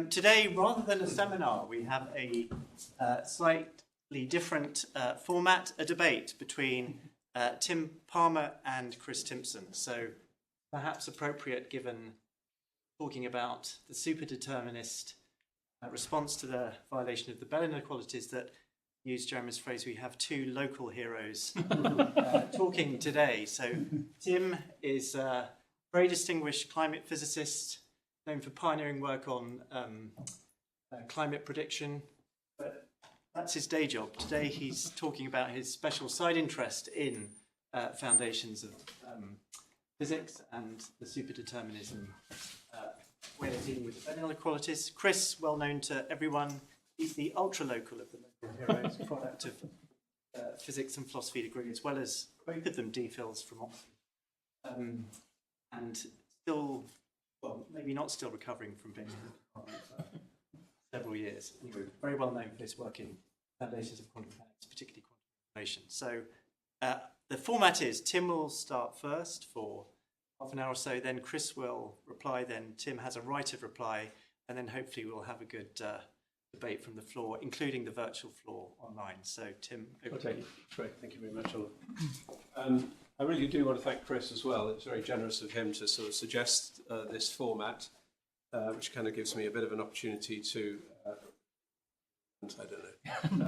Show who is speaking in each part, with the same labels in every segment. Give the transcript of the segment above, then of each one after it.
Speaker 1: Today, rather than a seminar, we have a slightly different format, a debate between Tim Palmer and Chris Timpson. So perhaps appropriate given talking about the superdeterminist response to the violation of the Bell inequalities that, use Jeremy's phrase, we have two local heroes talking today. So Tim is a very distinguished climate physicist, known for pioneering work on climate prediction, but that's his day job. Today he's talking about his special side interest in foundations of physics and the superdeterminism way of dealing with the Bell inequalities. Chris, well known to everyone, he's the ultra-local of the local heroes, product of physics and philosophy degree, as well as both of them DPhils from Oxford. And still, well, maybe not still recovering from being in the department for several years. Anyway, very well known for his work in foundations of quantum mechanics, particularly quantum information. So the format is Tim will start first for half an hour or so, then Chris will reply, then Tim has a right of reply, and then hopefully we'll have a good debate from the floor, including the virtual floor online. So Tim, over to you.
Speaker 2: Great, thank you very much, Alan. I really do want to thank Chris as well. It's very generous of him to sort of suggest this format, which kind of gives me a bit of an opportunity to, I don't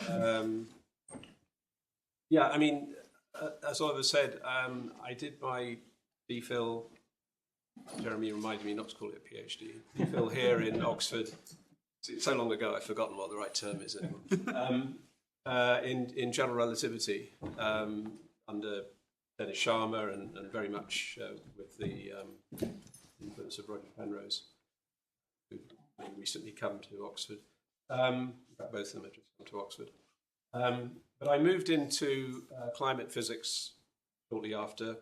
Speaker 2: know. Yeah, I mean, as Oliver said, I did my DPhil, Jeremy reminded me not to call it a PhD, DPhil here in Oxford. It's so long ago I've forgotten what the right term is anymore. In general relativity, under Dennis Sharma and very much with the influence of Roger Penrose, who recently come to Oxford. In fact, both of them have just come to Oxford. But I moved into climate physics shortly after,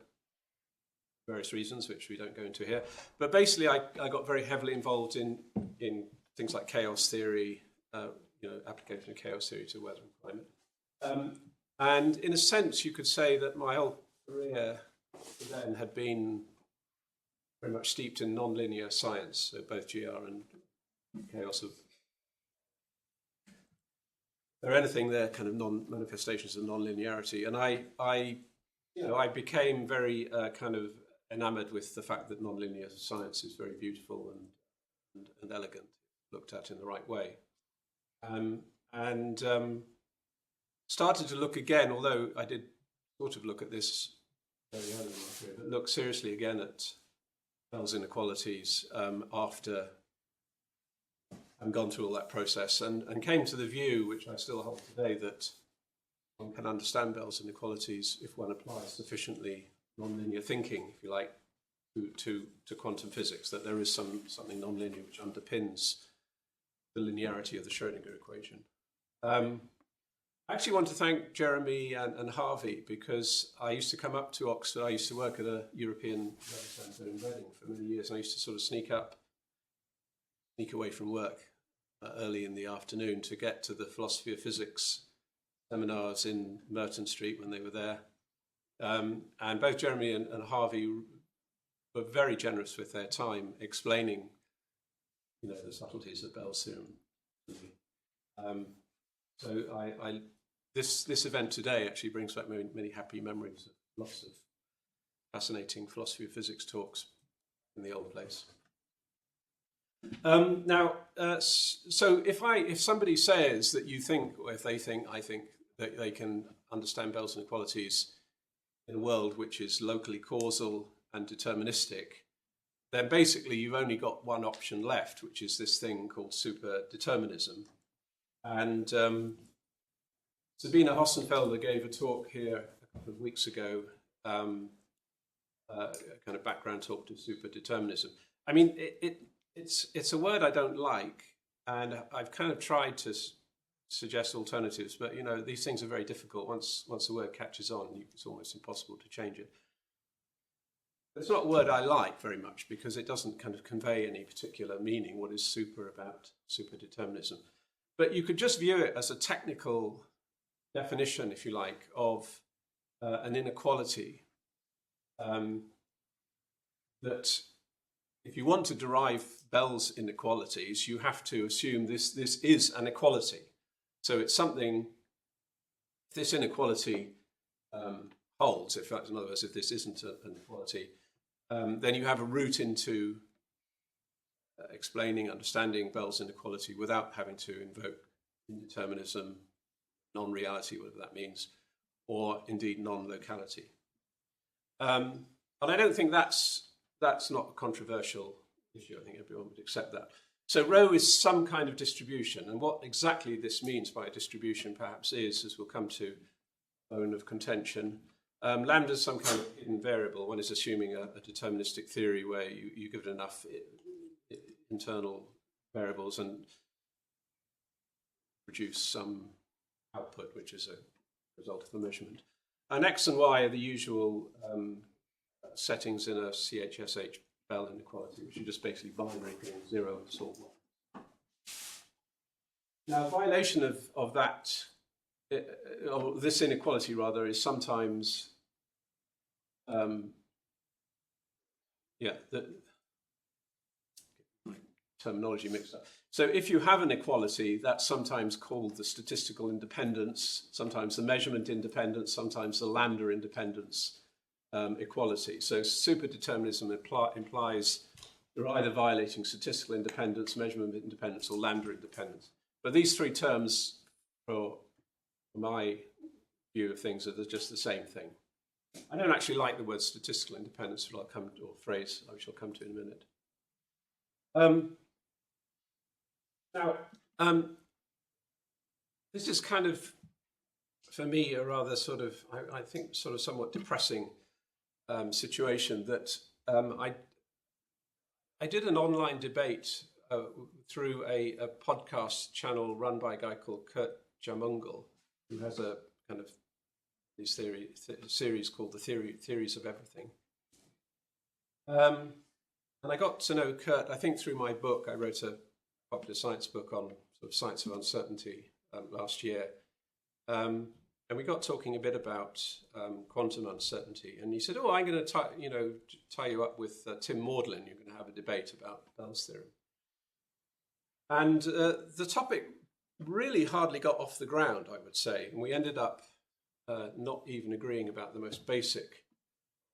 Speaker 2: various reasons, which we don't go into here. But basically, I got very heavily involved in things like chaos theory, application of chaos theory to weather and climate. And in a sense, you could say that my whole career then had been very much steeped in nonlinear science, so both GR and chaos of. They're anything, they're kind of manifestations of nonlinearity, and I became very kind of enamored with the fact that nonlinear science is very beautiful and elegant, looked at in the right way, and started to look again, although I did sort of look at this very early in my career, but look seriously again at Bell's inequalities after I'd gone through all that process and came to the view, which I still hold today, that one can understand Bell's inequalities if one applies sufficiently nonlinear thinking, if you like, to quantum physics, that there is something nonlinear which underpins the linearity of the Schrödinger equation. I actually want to thank Jeremy and Harvey, because I used to come up to Oxford. I used to work at a European centre in Reading for many years, and I used to sort of sneak away from work early in the afternoon to get to the philosophy of physics seminars in Merton Street when they were there. And both Jeremy and Harvey were very generous with their time explaining, the subtleties of Bell's theorem. So this event today actually brings back many happy memories of lots of fascinating philosophy of physics talks in the old place. Now, so if somebody says that you think, or if they think, I think, that they can understand Bell's inequalities in a world which is locally causal and deterministic, then basically you've only got one option left, which is this thing called superdeterminism. And Sabine Hossenfelder gave a talk here a couple of weeks ago, a kind of background talk to superdeterminism. I mean, it's a word I don't like, and I've kind of tried to suggest alternatives, but these things are very difficult. Once the word catches on, it's almost impossible to change it. It's not a word I like very much because it doesn't kind of convey any particular meaning. What is super about superdeterminism? But you could just view it as a technical definition, if you like, of an inequality that if you want to derive Bell's inequalities, you have to assume this is an equality. So it's something, if this inequality holds, in other words, if this isn't an equality, then you have a route into explaining, understanding Bell's inequality without having to invoke indeterminism, non-reality, whatever that means, or indeed non-locality. And I don't think that's not a controversial issue. I think everyone would accept that. So rho is some kind of distribution, and what exactly this means by a distribution perhaps is, as we'll come to, bone of contention. Lambda is some kind of hidden variable. One is assuming a deterministic theory where you give it enough internal variables and produce some output, which is a result of the measurement. And x and y are the usual settings in a CHSH Bell inequality, which are just basically binary things, 0 and sort 1. Now, a violation of that, or this inequality rather, is sometimes, the terminology mixed up. So if you have an equality, that's sometimes called the statistical independence, sometimes the measurement independence, sometimes the lambda independence equality. So superdeterminism implies you're either violating statistical independence, measurement independence, or lambda independence. But these three terms, for my view of things, are just the same thing. I don't actually like the word statistical independence, or phrase I shall come to in a minute. Now, this is kind of, for me, a rather sort of, I think, sort of somewhat depressing situation that I did an online debate through a podcast channel run by a guy called Kurt Jamungal, who has a kind of this series called The Theories of Everything. And I got to know Kurt, I think, through my book. I wrote a popular science book on sort of science of uncertainty last year. And we got talking a bit about quantum uncertainty. And he said, oh, I'm going to tie you up with Tim Maudlin. You're going to have a debate about Bell's theorem. And the topic really hardly got off the ground, I would say. And we ended up not even agreeing about the most basic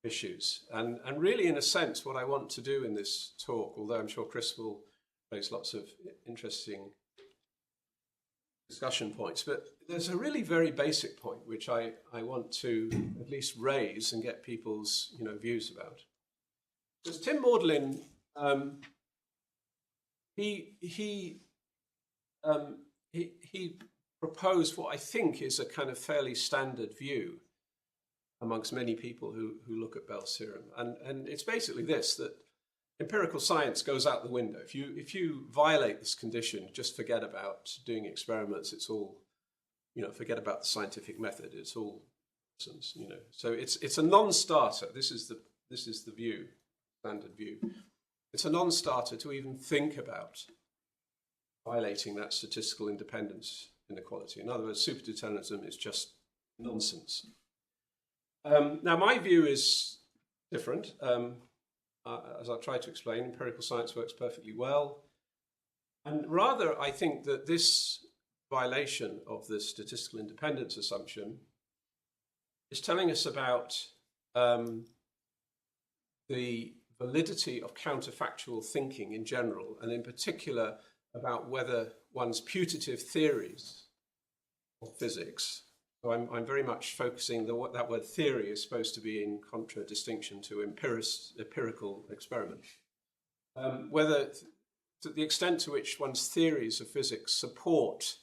Speaker 2: issues. And really, in a sense, what I want to do in this talk, although I'm sure Chris will raise lots of interesting discussion points, but there's a really very basic point which I want to at least raise and get people's views about. Because Tim Maudlin, he proposed what I think is a kind of fairly standard view amongst many people who look at Bell's theorem, and it's basically this: that empirical science goes out the window. If you violate this condition, just forget about doing experiments. It's all, forget about the scientific method. It's all nonsense, So it's a non-starter. This is the view, standard view. It's a non-starter to even think about violating that statistical independence inequality. In other words, superdeterminism is just nonsense. Now, my view is different. As I'll try to explain, empirical science works perfectly well. And rather, I think that this violation of the statistical independence assumption is telling us about the validity of counterfactual thinking in general, and in particular about whether one's putative theories of physics. So I'm very much focusing that word theory is supposed to be in contradistinction to empirical experiment. Whether to the extent to which one's theories of physics support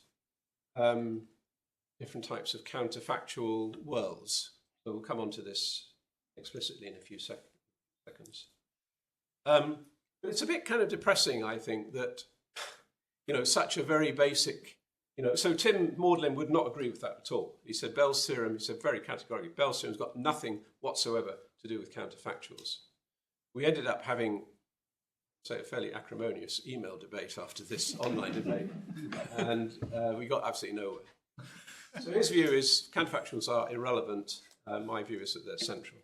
Speaker 2: different types of counterfactual worlds. So we'll come on to this explicitly in a few seconds. But it's a bit kind of depressing, I think, that such a very basic. So Tim Maudlin would not agree with that at all. He said Bell's theorem, he said very categorically, Bell's theorem's got nothing whatsoever to do with counterfactuals. We ended up having, say, a fairly acrimonious email debate after this online debate, and we got absolutely nowhere. So his view is counterfactuals are irrelevant. My view is that they're central.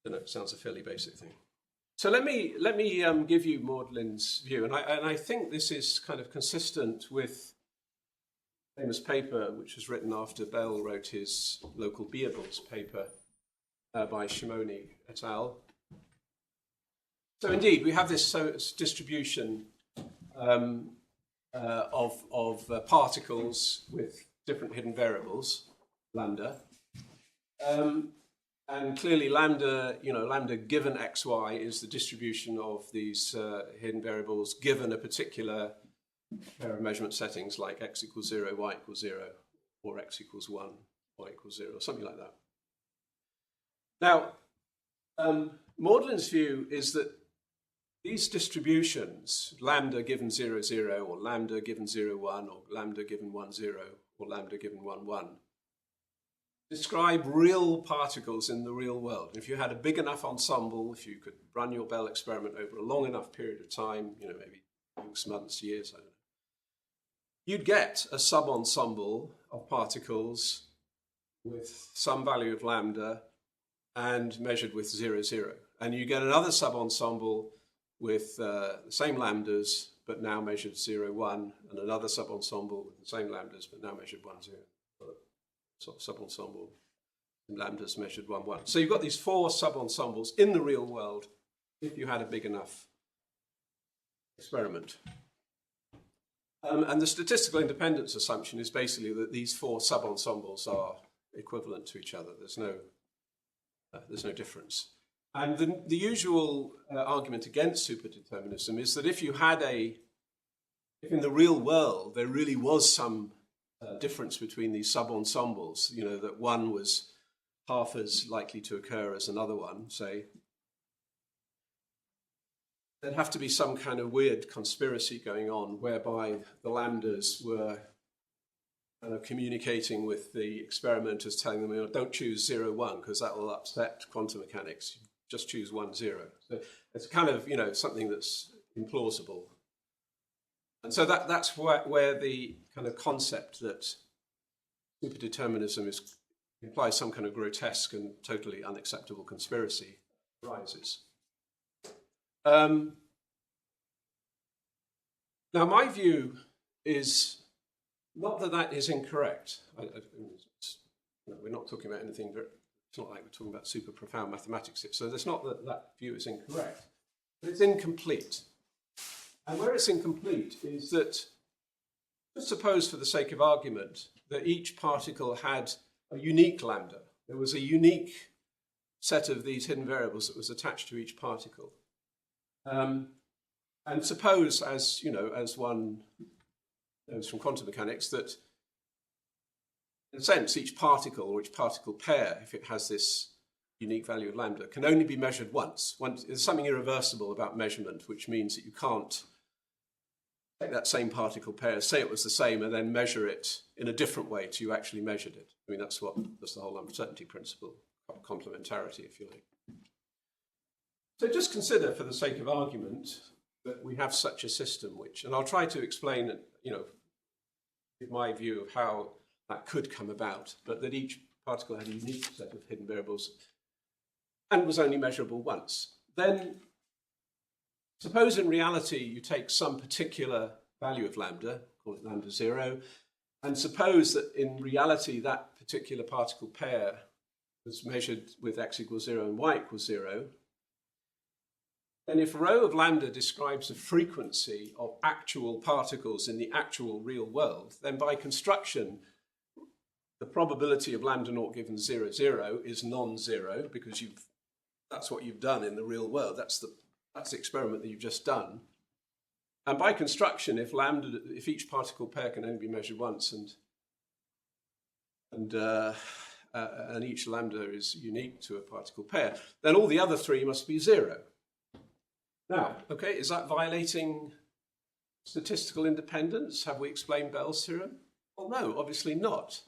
Speaker 2: I don't know, it sounds a fairly basic thing. So let me give you Magdalen's view, and I think this is kind of consistent with a famous paper which was written after Bell wrote his local beables paper by Shimoni et al. So indeed, we have this distribution of particles with different hidden variables, lambda. And clearly lambda, lambda given xy is the distribution of these hidden variables given a particular pair of measurement settings like x equals 0, y equals 0, or x equals 1, y equals 0, or something like that. Now, Magdalen's view is that these distributions, lambda given 0, 0, or lambda given 0, 1, or lambda given 1, 0, or lambda given 1, 1, describe real particles in the real world. If you had a big enough ensemble, if you could run your Bell experiment over a long enough period of time, maybe weeks, months, years, I don't know, you'd get a sub-ensemble of particles with some value of lambda and measured with 0, 0. And you get another sub-ensemble with the same lambdas, but now measured 0, 1, and another sub-ensemble with the same lambdas, but now measured 1, 0. Sub-ensemble and lambdas measured 1, 1. So you've got these 4 sub-ensembles in the real world if you had a big enough experiment. And the statistical independence assumption is basically that these 4 sub-ensembles are equivalent to each other. There's no difference. And the usual argument against superdeterminism is that if in the real world there really was some difference between these sub-ensembles, that one was half as likely to occur as another one, say, there'd have to be some kind of weird conspiracy going on whereby the lambdas were kind of communicating with the experimenters, telling them, don't choose 0, 1, because that will upset quantum mechanics. Just choose 1, 0. So it's kind of, something that's implausible. And so that's where the kind of concept that superdeterminism implies some kind of grotesque and totally unacceptable conspiracy arises. Now, my view is not that is incorrect. We're not talking about anything, it's not like we're talking about super profound mathematics here. So it's not that view is incorrect, but it's incomplete. And where it's incomplete is that, let's suppose for the sake of argument, that each particle had a unique lambda. There was a unique set of these hidden variables that was attached to each particle. And suppose, as one knows from quantum mechanics, that in a sense each particle or each particle pair, if it has this unique value of lambda, can only be measured once. There's something irreversible about measurement, which means that you can't take that same particle pair, say it was the same, and then measure it in a different way till you actually measured it. I mean, that's the whole uncertainty principle, complementarity, if you like. So just consider, for the sake of argument, that we have such a system and I'll try to explain, give my view of how that could come about, but that each particle had a unique set of hidden variables and was only measurable once. Then suppose in reality you take some particular value of lambda, call it lambda 0, and suppose that in reality that particular particle pair was measured with x equals 0 and y equals 0, then if rho of lambda describes the frequency of actual particles in the actual real world, then by construction the probability of lambda naught given 0, 0 is non-zero, because that's what you've done in the real world. That's the experiment that you've just done. And by construction, if each particle pair can only be measured once and each lambda is unique to a particle pair, then all the other 3 must be 0. Now, okay, is that violating statistical independence? Have we explained Bell's theorem? Well, no, obviously not.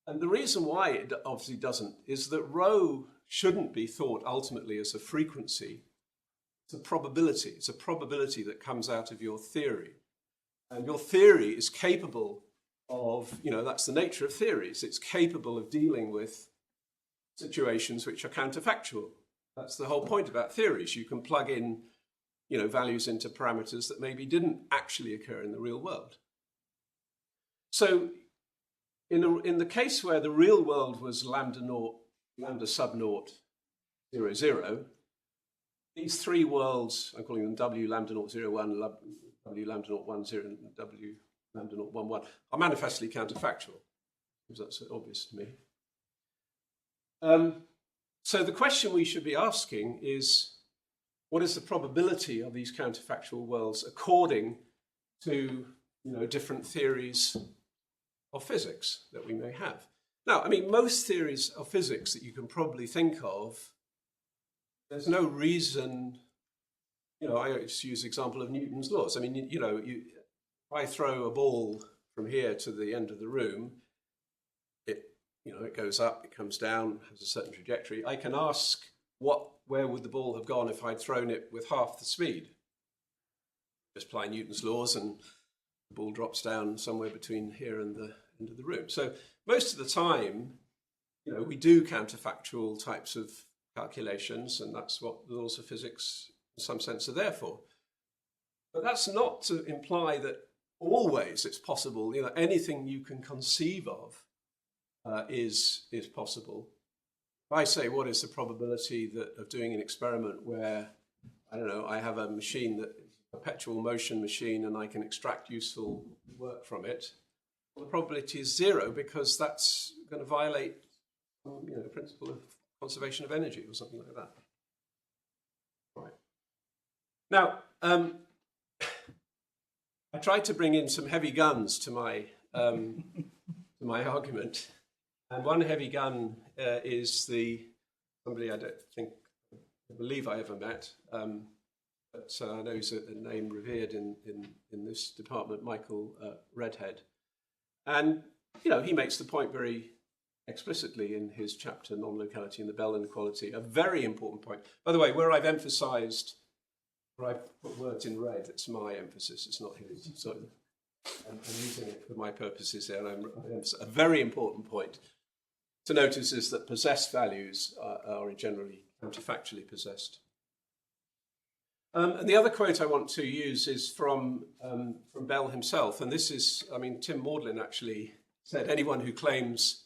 Speaker 2: And the reason why it obviously doesn't is that rho shouldn't be thought ultimately as a frequency. It's a probability. It's a probability that comes out of your theory. And your theory is capable of, that's the nature of theories. It's capable of dealing with situations which are counterfactual. That's the whole point about theories. You can plug in, values into parameters that maybe didn't actually occur in the real world. So in the case where the real world was lambda sub naught, 0, 0, these three worlds, I'm calling them W lambda naught 0, 1, W lambda naught 1, 0, and W lambda naught 1, 1, are manifestly counterfactual, because that's obvious to me. So the question we should be asking is, what is the probability of these counterfactual worlds according to different theories of physics that we may have? Now, I mean, most theories of physics that you can probably think of, there's no reason, I just use the example of Newton's laws. I mean, if I throw a ball from here to the end of the room, it goes up, it comes down, has a certain trajectory. I can ask, where would the ball have gone if I'd thrown it with half the speed? Just apply Newton's laws and the ball drops down somewhere between here and the end of the room. So most of the time, we do counterfactual types of calculations, and that's what the laws of physics in some sense are there for. But that's not to imply that always it's possible, anything you can conceive of is possible. If I say, what is the probability of doing an experiment where, I don't know, I have a machine that is a perpetual motion machine and I can extract useful work from it, well, the probability is 0, because that's going to violate the principle of conservation of energy or something like that. Right. Now, I tried to bring in some heavy guns to my argument. And one heavy gun is somebody I believe I ever met, but I know he's a name revered in this department, Michael Redhead. And, he makes the point very explicitly in his chapter, Non-Locality and the Bell Inequality, a very important point. By the way, where I've put words in red, it's my emphasis, it's not his. So I'm using it for my purposes there, and a very important point to notice is that possessed values are generally counterfactually possessed. And the other quote I want to use is from Bell himself, and this is, Tim Maudlin actually said, anyone who claims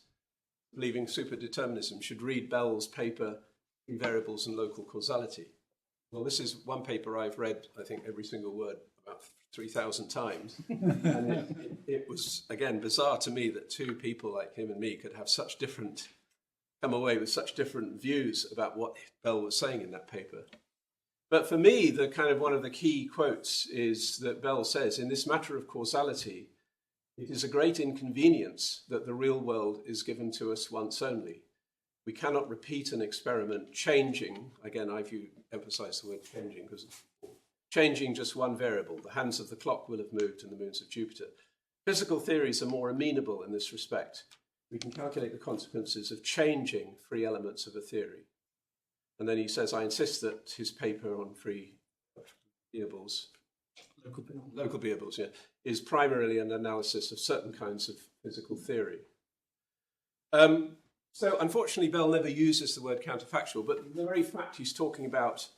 Speaker 2: believing superdeterminism should read Bell's paper, Variables and Local Causality. Well, this is one paper I've read, I think, every single word about 3,000 times. And it was, again, bizarre to me that two people like him and me could have come away with such different views about what Bell was saying in that paper. But for me, the kind of one of the key quotes is that Bell says, in this matter of causality, it is a great inconvenience that the real world is given to us once only. We cannot repeat an experiment changing, again, emphasize the word changing, because changing just one variable. The hands of the clock will have moved and the moons of Jupiter. Physical theories are more amenable in this respect. We can calculate the consequences of changing free elements of a theory. And then he says, I insist that his paper on free variables, local variables, is primarily an analysis of certain kinds of physical theory. So unfortunately, Bell never uses the word counterfactual, but the very fact he's talking about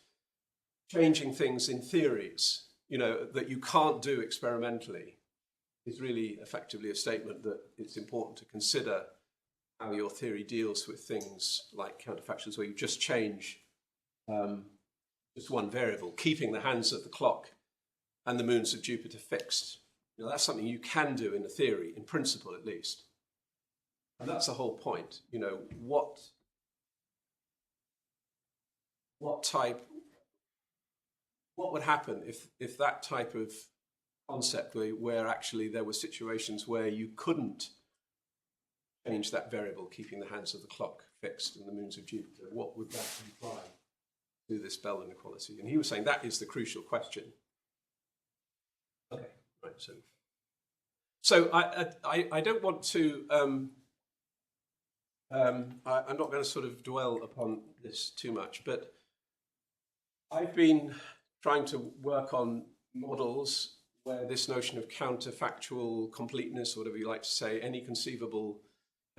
Speaker 2: changing things in theories, that you can't do experimentally, is really effectively a statement that it's important to consider how your theory deals with things like counterfactuals, where you just change just one variable, keeping the hands of the clock and the moons of Jupiter fixed. That's something you can do in a theory, in principle at least. And that's the whole point. What would happen if that type of concept where actually there were situations where you couldn't change that variable, keeping the hands of the clock fixed and the moons of Jupiter, what would that imply to this Bell inequality? And he was saying that is the crucial question. Okay, right. So I don't want to. I'm not going to sort of dwell upon this too much, but I've been trying to work on models where this notion of counterfactual completeness, or whatever you like to say, any conceivable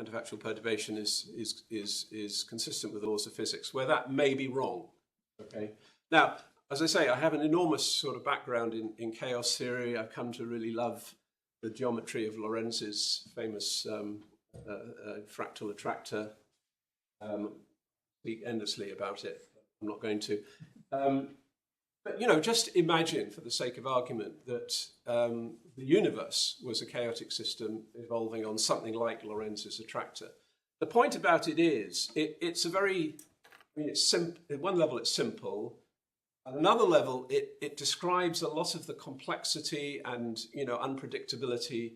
Speaker 2: counterfactual perturbation is consistent with the laws of physics, where that may be wrong. Okay. Now, as I say, I have an enormous sort of background in chaos theory. I've come to really love the geometry of Lorenz's famous fractal attractor. Speak endlessly about it. I'm not going to. But, you know, just imagine, for the sake of argument, that the universe was a chaotic system evolving on something like Lorenz's attractor. The point about it is, it's a very, I mean, it's at one level it's simple. At another level, it describes a lot of the complexity and, you know, unpredictability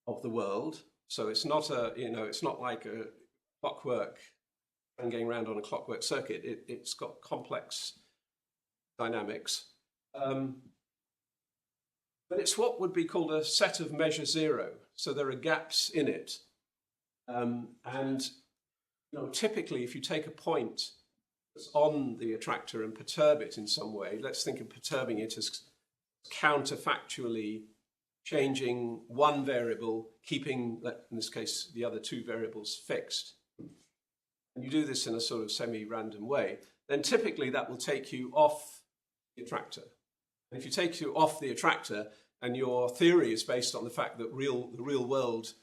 Speaker 2: of the world. So it's not it's not like a clockwork and going around on a clockwork circuit. It's got complex dynamics. But it's what would be called a set of measure zero. So there are gaps in it. And you know, typically, if you take a point that's on the attractor and perturb it in some way, let's think of perturbing it as counterfactually changing one variable, keeping, in this case, the other two variables fixed. And you do this in a sort of semi-random way, then typically that will take you off the attractor. And if you take you off the attractor and your theory is based on the fact that the real world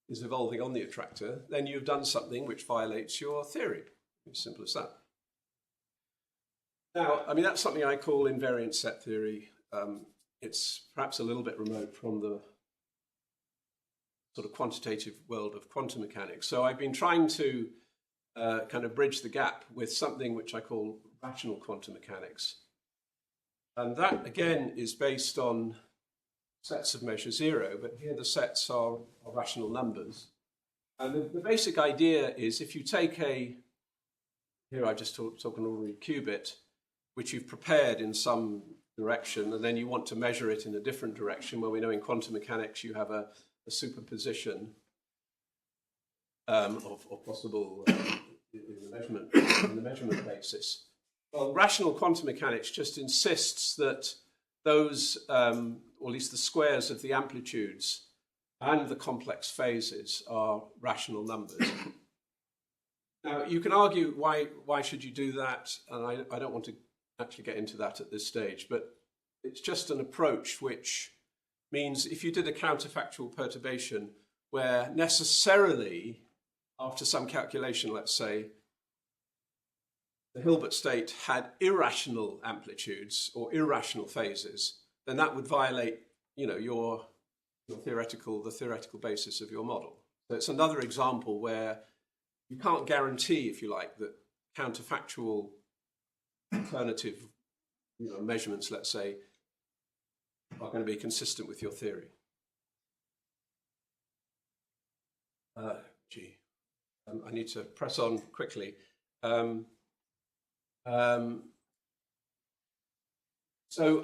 Speaker 2: is evolving on the attractor, then you've done something which violates your theory. As simple as that. Now, I mean, that's something I call invariant set theory. It's perhaps a little bit remote from the sort of quantitative world of quantum mechanics. So I've been trying to kind of bridge the gap with something which I call rational quantum mechanics. And that, again, is based on sets of measure zero, but here the sets are rational numbers. And the basic idea is if you take here I just took an ordinary qubit, which you've prepared in some direction, and then you want to measure it in a different direction, where we know in quantum mechanics you have a superposition of possible in the measurement basis. Well, rational quantum mechanics just insists that those, or at least the squares of the amplitudes and the complex phases are rational numbers. Now, you can argue why should you do that, and I don't want to actually get into that at this stage, but it's just an approach which means if you did a counterfactual perturbation where necessarily, after some calculation, let's say, the Hilbert state had irrational amplitudes or irrational phases, then that would violate, you know, the theoretical basis of your model. So it's another example where you can't guarantee, if you like, that counterfactual alternative, you know, measurements, let's say, are going to be consistent with your theory. I need to press on quickly. So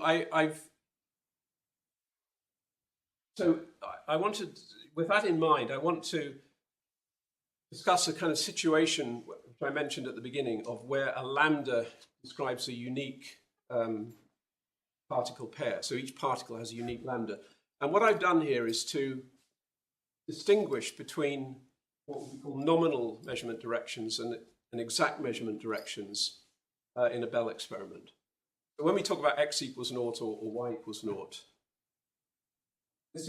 Speaker 2: I wanted, with that in mind, I want to discuss a kind of situation which I mentioned at the beginning of where a lambda describes a unique particle pair. So each particle has a unique lambda. And what I've done here is to distinguish between what we call nominal measurement directions and exact measurement directions in a Bell experiment. So when we talk about x equals naught or y equals naught, this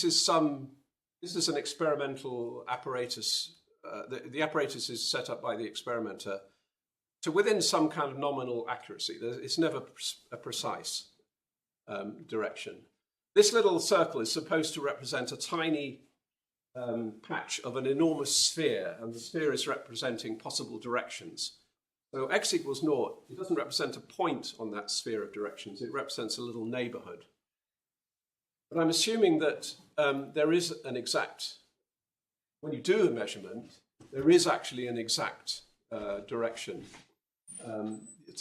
Speaker 2: is an experimental apparatus. The apparatus is set up by the experimenter to within some kind of nominal accuracy. It's never a precise direction. This little circle is supposed to represent a tiny patch of an enormous sphere, and the sphere is representing possible directions. So x equals naught, it doesn't represent a point on that sphere of directions, it represents a little neighborhood. But I'm assuming that there is an exact, when you do a measurement, there is actually an exact direction.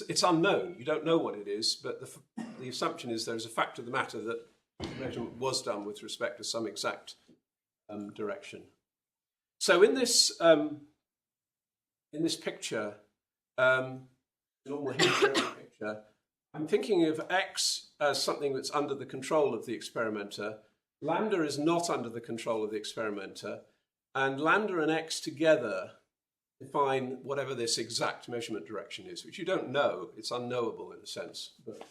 Speaker 2: It's unknown, you don't know what it is, but the assumption is there's a fact of the matter that the measurement was done with respect to some exact direction. So in this picture, normal Hegelian picture, I'm thinking of x as something that's under the control of the experimenter. Lambda is not under the control of the experimenter. and lambda and x together define whatever this exact measurement direction is, which you don't know. It's unknowable in a sense, but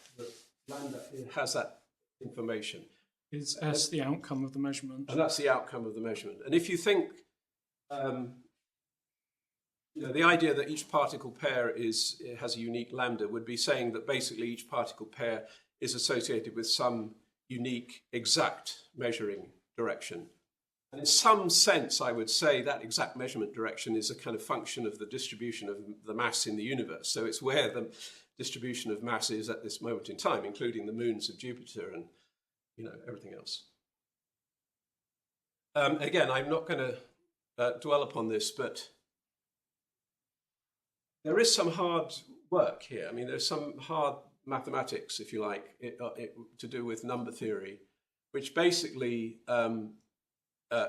Speaker 2: lambda has that information.
Speaker 3: Is S the outcome of the measurement?
Speaker 2: And that's the outcome of the measurement. And if you think, the idea that each particle pair has a unique lambda would be saying that basically each particle pair is associated with some unique, exact measuring direction. And in some sense, I would say that exact measurement direction is a kind of function of the distribution of the mass in the universe. So it's where the distribution of mass is at this moment in time, including the moons of Jupiter and everything else. Again, I'm not going to dwell upon this, but there is some hard work here. I mean, there's some hard mathematics, if you like, to do with number theory, which basically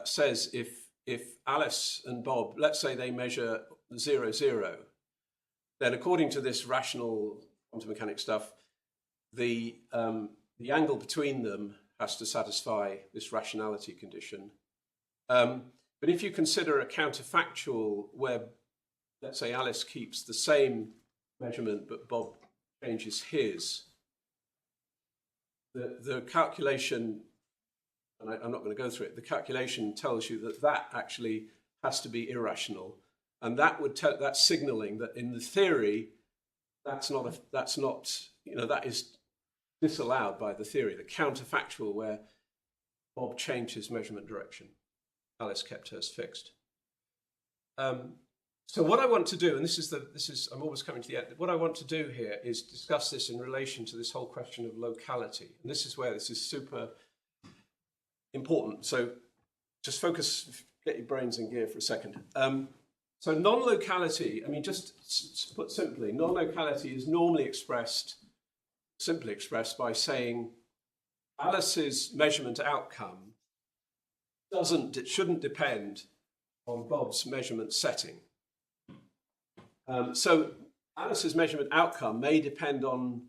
Speaker 2: says if Alice and Bob, let's say they measure 0, 0, then according to this rational quantum mechanics stuff, the angle between them has to satisfy this rationality condition. But if you consider a counterfactual where, let's say, Alice keeps the same measurement but Bob changes his, the calculation, and I'm not going to go through it, the calculation tells you that actually has to be irrational. And that's signaling that in the theory, that is disallowed by the theory, the counterfactual where Bob changed his measurement direction. Alice kept hers fixed. So what I want to do, and I'm almost coming to the end, what I want to do here is discuss this in relation to this whole question of locality. And this is where this is super important. So just focus, get your brains in gear for a second. So non-locality, I mean, just put simply, non-locality is normally simply expressed by saying Alice's measurement outcome shouldn't depend on Bob's measurement setting. So Alice's measurement outcome may depend on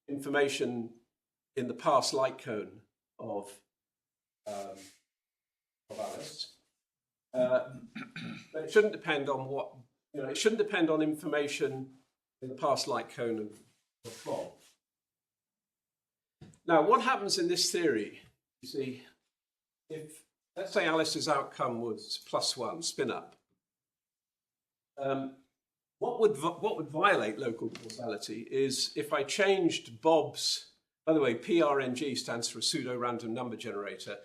Speaker 2: information in the past light cone of Alice. But it shouldn't depend on it shouldn't depend on information in the past light cone of Bob. Now, what happens in this theory, you see, if, let's say Alice's outcome was +1, spin up, what would violate local causality is if I changed Bob's, by the way, PRNG stands for a pseudo-random number generator,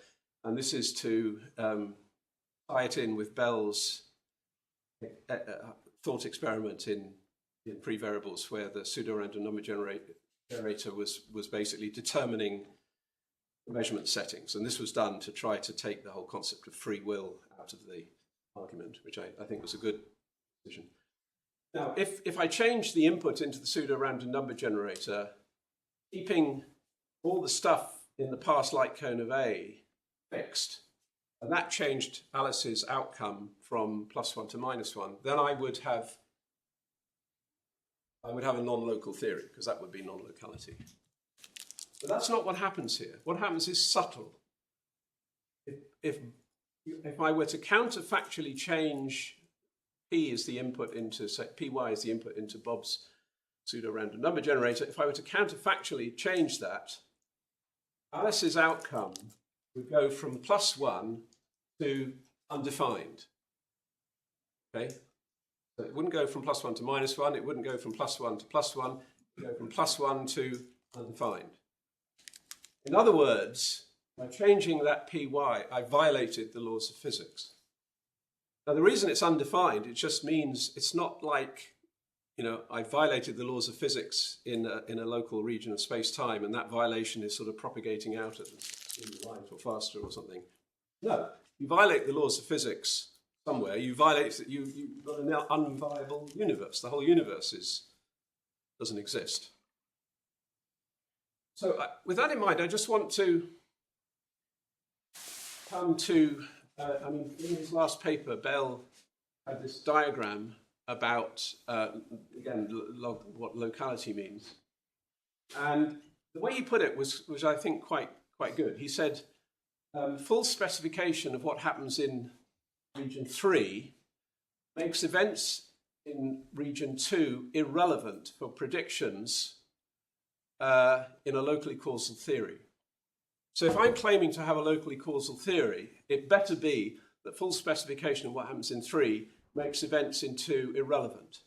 Speaker 2: and this is to tie it in with Bell's thought experiment in free variables, where the pseudo-random number generator was basically determining the measurement settings. And this was done to try to take the whole concept of free will out of the argument, which I think was a good decision. Now, if I change the input into the pseudo-random number generator, keeping all the stuff in the past light cone of A fixed, and that changed Alice's outcome from +1 to -1, then I would have a non-local theory, because that would be non-locality. But that's not what happens here. What happens is subtle. If I were to counterfactually change P is the input into, say, PY is the input into Bob's pseudo-random number generator, if I were to counterfactually change that, Alice's outcome would go from +1 to undefined. Okay? So it wouldn't go from +1 to -1, it wouldn't go from +1 to +1, it would go from +1 to undefined. In other words, by changing that PY, I violated the laws of physics. Now, the reason it's undefined, it just means it's not like, I violated the laws of physics in a local region of space-time, and that violation is sort of propagating out at the speed of light or faster or something. No, you violate the laws of physics somewhere. You've got an unviable universe. The whole universe doesn't exist. So with that in mind, I just want to come to, in his last paper, Bell had this diagram about, again, what locality means. And the way he put it was I think, quite good. He said, full specification of what happens in region 3 makes events in region 2 irrelevant for predictions in a locally causal theory. So if I'm claiming to have a locally causal theory, it better be that full specification of what happens in 3 makes events in 2 irrelevant.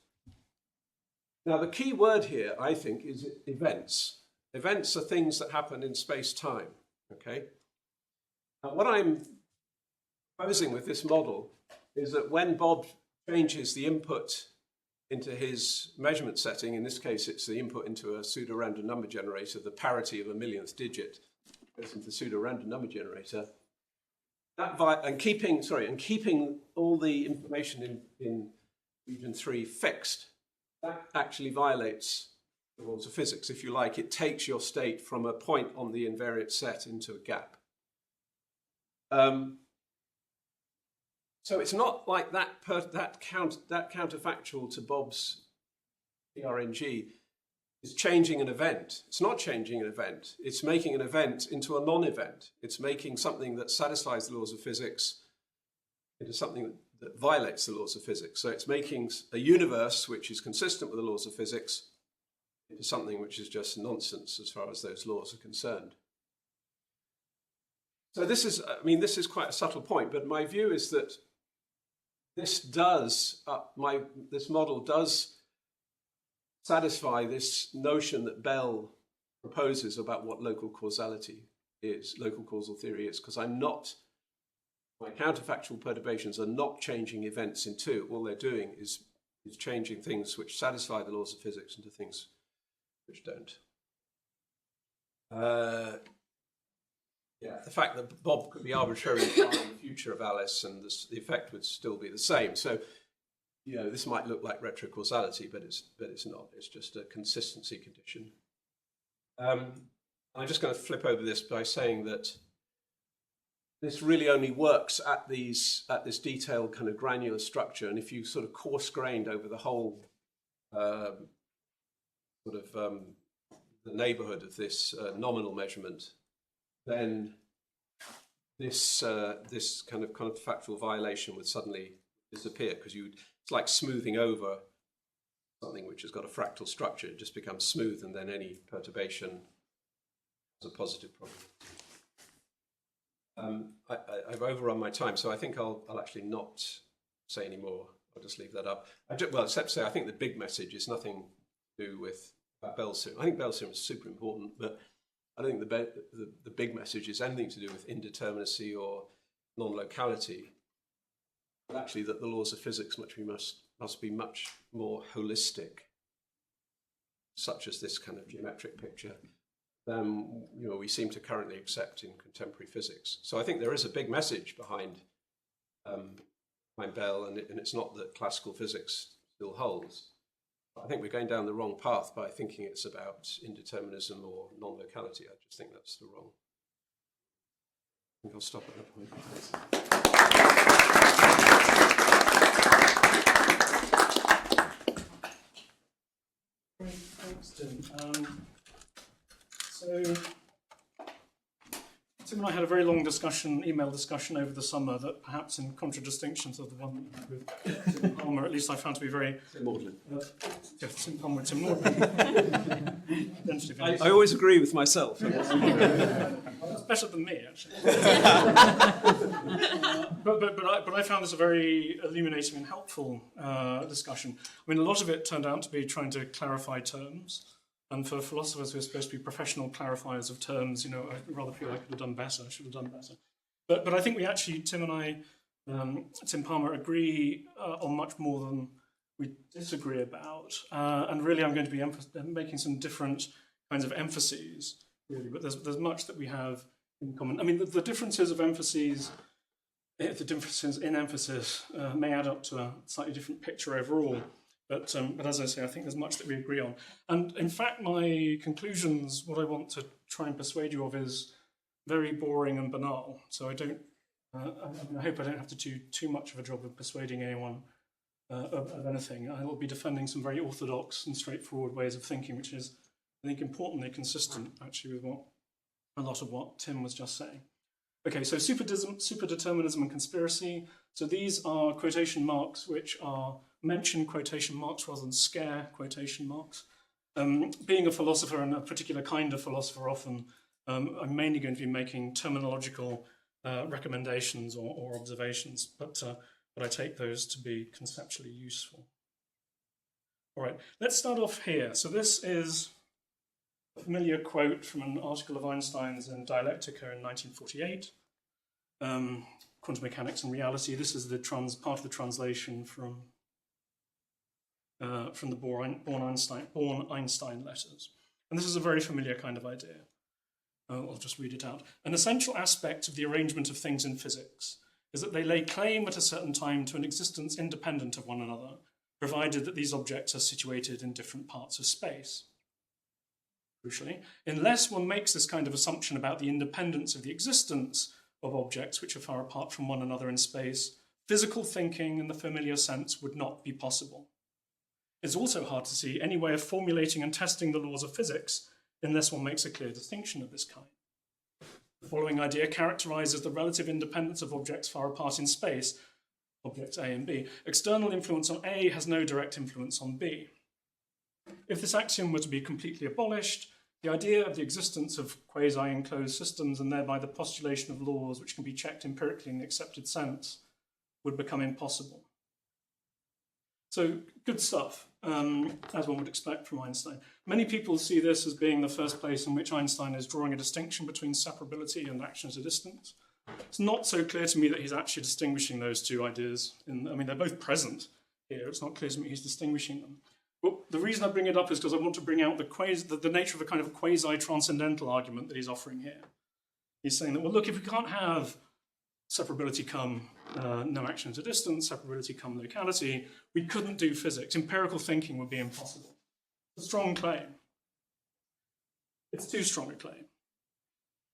Speaker 2: Now, the key word here, I think, is events. Events are things that happen in space-time, okay? And what I'm proposing with this model is that when Bob changes the input into his measurement setting, in this case it's the input into a pseudo-random number generator, the parity of a millionth digit goes into the pseudo-random number generator, and keeping all the information in region 3 fixed, that actually violates the laws of physics. If you like, it takes your state from a point on the invariant set into a gap. So it's not like that counterfactual to Bob's PRNG is changing an event. It's not changing an event. It's making an event into a non-event. It's making something that satisfies the laws of physics into something that violates the laws of physics. So it's making a universe which is consistent with the laws of physics into something which is just nonsense as far as those laws are concerned. So this is quite a subtle point, but my view is that this model does satisfy this notion that Bell proposes about what local causality is, local causal theory is, because my counterfactual perturbations are not changing events in 2. All they're doing is changing things which satisfy the laws of physics into things which don't. The fact that Bob could be arbitrarily far in the future of Alice and the effect would still be the same. So, this might look like retrocausality, but it's not. It's just a consistency condition. I'm just going to flip over this by saying that this really only works at this detailed kind of granular structure. And if you sort of coarse-grained over the whole the neighborhood of this nominal measurement, then this kind of counterfactual violation would suddenly disappear, because it's like smoothing over something which has got a fractal structure. It just becomes smooth, and then any perturbation is a positive problem. I've overrun my time, so I think I'll actually not say any more. I'll just leave that up. Except to say I think the big message is nothing to do with Bell's theorem. I think Bell's theorem is super important, but I don't think the big message is anything to do with indeterminacy or non-locality, but actually that the laws of physics must be much more holistic, such as this kind of geometric picture, than we seem to currently accept in contemporary physics. So I think there is a big message behind Bell, and it's not that classical physics still holds. I think we're going down the wrong path by thinking it's about indeterminism or non-locality. I just think that's the wrong. I think I'll stop at that point.
Speaker 3: Great, thanks, Tim. So Tim and I had a very long email discussion over the summer that, perhaps in contradistinction to the one with Tim Palmer, at least I found to be very...
Speaker 2: Tim Maudlin.
Speaker 3: Tim Palmer and Tim Maudlin.
Speaker 2: I always agree with myself.
Speaker 3: It's better than me, actually. But I found this a very illuminating and helpful discussion. I mean, a lot of it turned out to be trying to clarify terms. And for philosophers who are supposed to be professional clarifiers of terms, I rather feel I could have done better, I should have done better. But I think we actually, Tim and I, Tim Palmer, agree on much more than we disagree about. And really I'm going to be making some different kinds of emphases, really. But there's much that we have in common. I mean, the differences of emphases, the differences in emphasis may add up to a slightly different picture overall. But as I say, I think there's much that we agree on. And in fact, my conclusions, what I want to try and persuade you of, is very boring and banal. So I hope I don't have to do too much of a job of persuading anyone of anything. I will be defending some very orthodox and straightforward ways of thinking, which is, I think, importantly consistent, actually, with a lot of what Tim was just saying. Okay, so superdeterminism and conspiracy. So these are quotation marks which are mention quotation marks rather than scare quotation marks. Being a philosopher and a particular kind of philosopher, often I'm mainly going to be making terminological recommendations or observations, but I take those to be conceptually useful. All right, let's start off here. So this is a familiar quote from an article of Einstein's in Dialectica in 1948, Quantum Mechanics and Reality. This is the part of the translation from the Born-Einstein letters. And this is a very familiar kind of idea. I'll just read it out. An essential aspect of the arrangement of things in physics is that they lay claim at a certain time to an existence independent of one another, provided that these objects are situated in different parts of space. Crucially, unless one makes this kind of assumption about the independence of the existence of objects which are far apart from one another in space, physical thinking in the familiar sense would not be possible. It's also hard to see any way of formulating and testing the laws of physics unless one makes a clear distinction of this kind. The following idea characterizes the relative independence of objects far apart in space, objects A and B. External influence on A has no direct influence on B. If this axiom were to be completely abolished, the idea of the existence of quasi-enclosed systems and thereby the postulation of laws which can be checked empirically in the accepted sense would become impossible. So, good stuff, as one would expect from Einstein. Many people see this as being the first place in which Einstein is drawing a distinction between separability and action at a distance. It's not so clear to me that he's actually distinguishing those two ideas. They're both present here. It's not clear to me he's distinguishing them. But the reason I bring it up is because I want to bring out the nature of a kind of quasi-transcendental argument that he's offering here. He's saying that, well, look, if we can't have separability come no action at a distance, separability come locality, we couldn't do physics. Empirical thinking would be impossible. It's a strong claim. It's too strong a claim.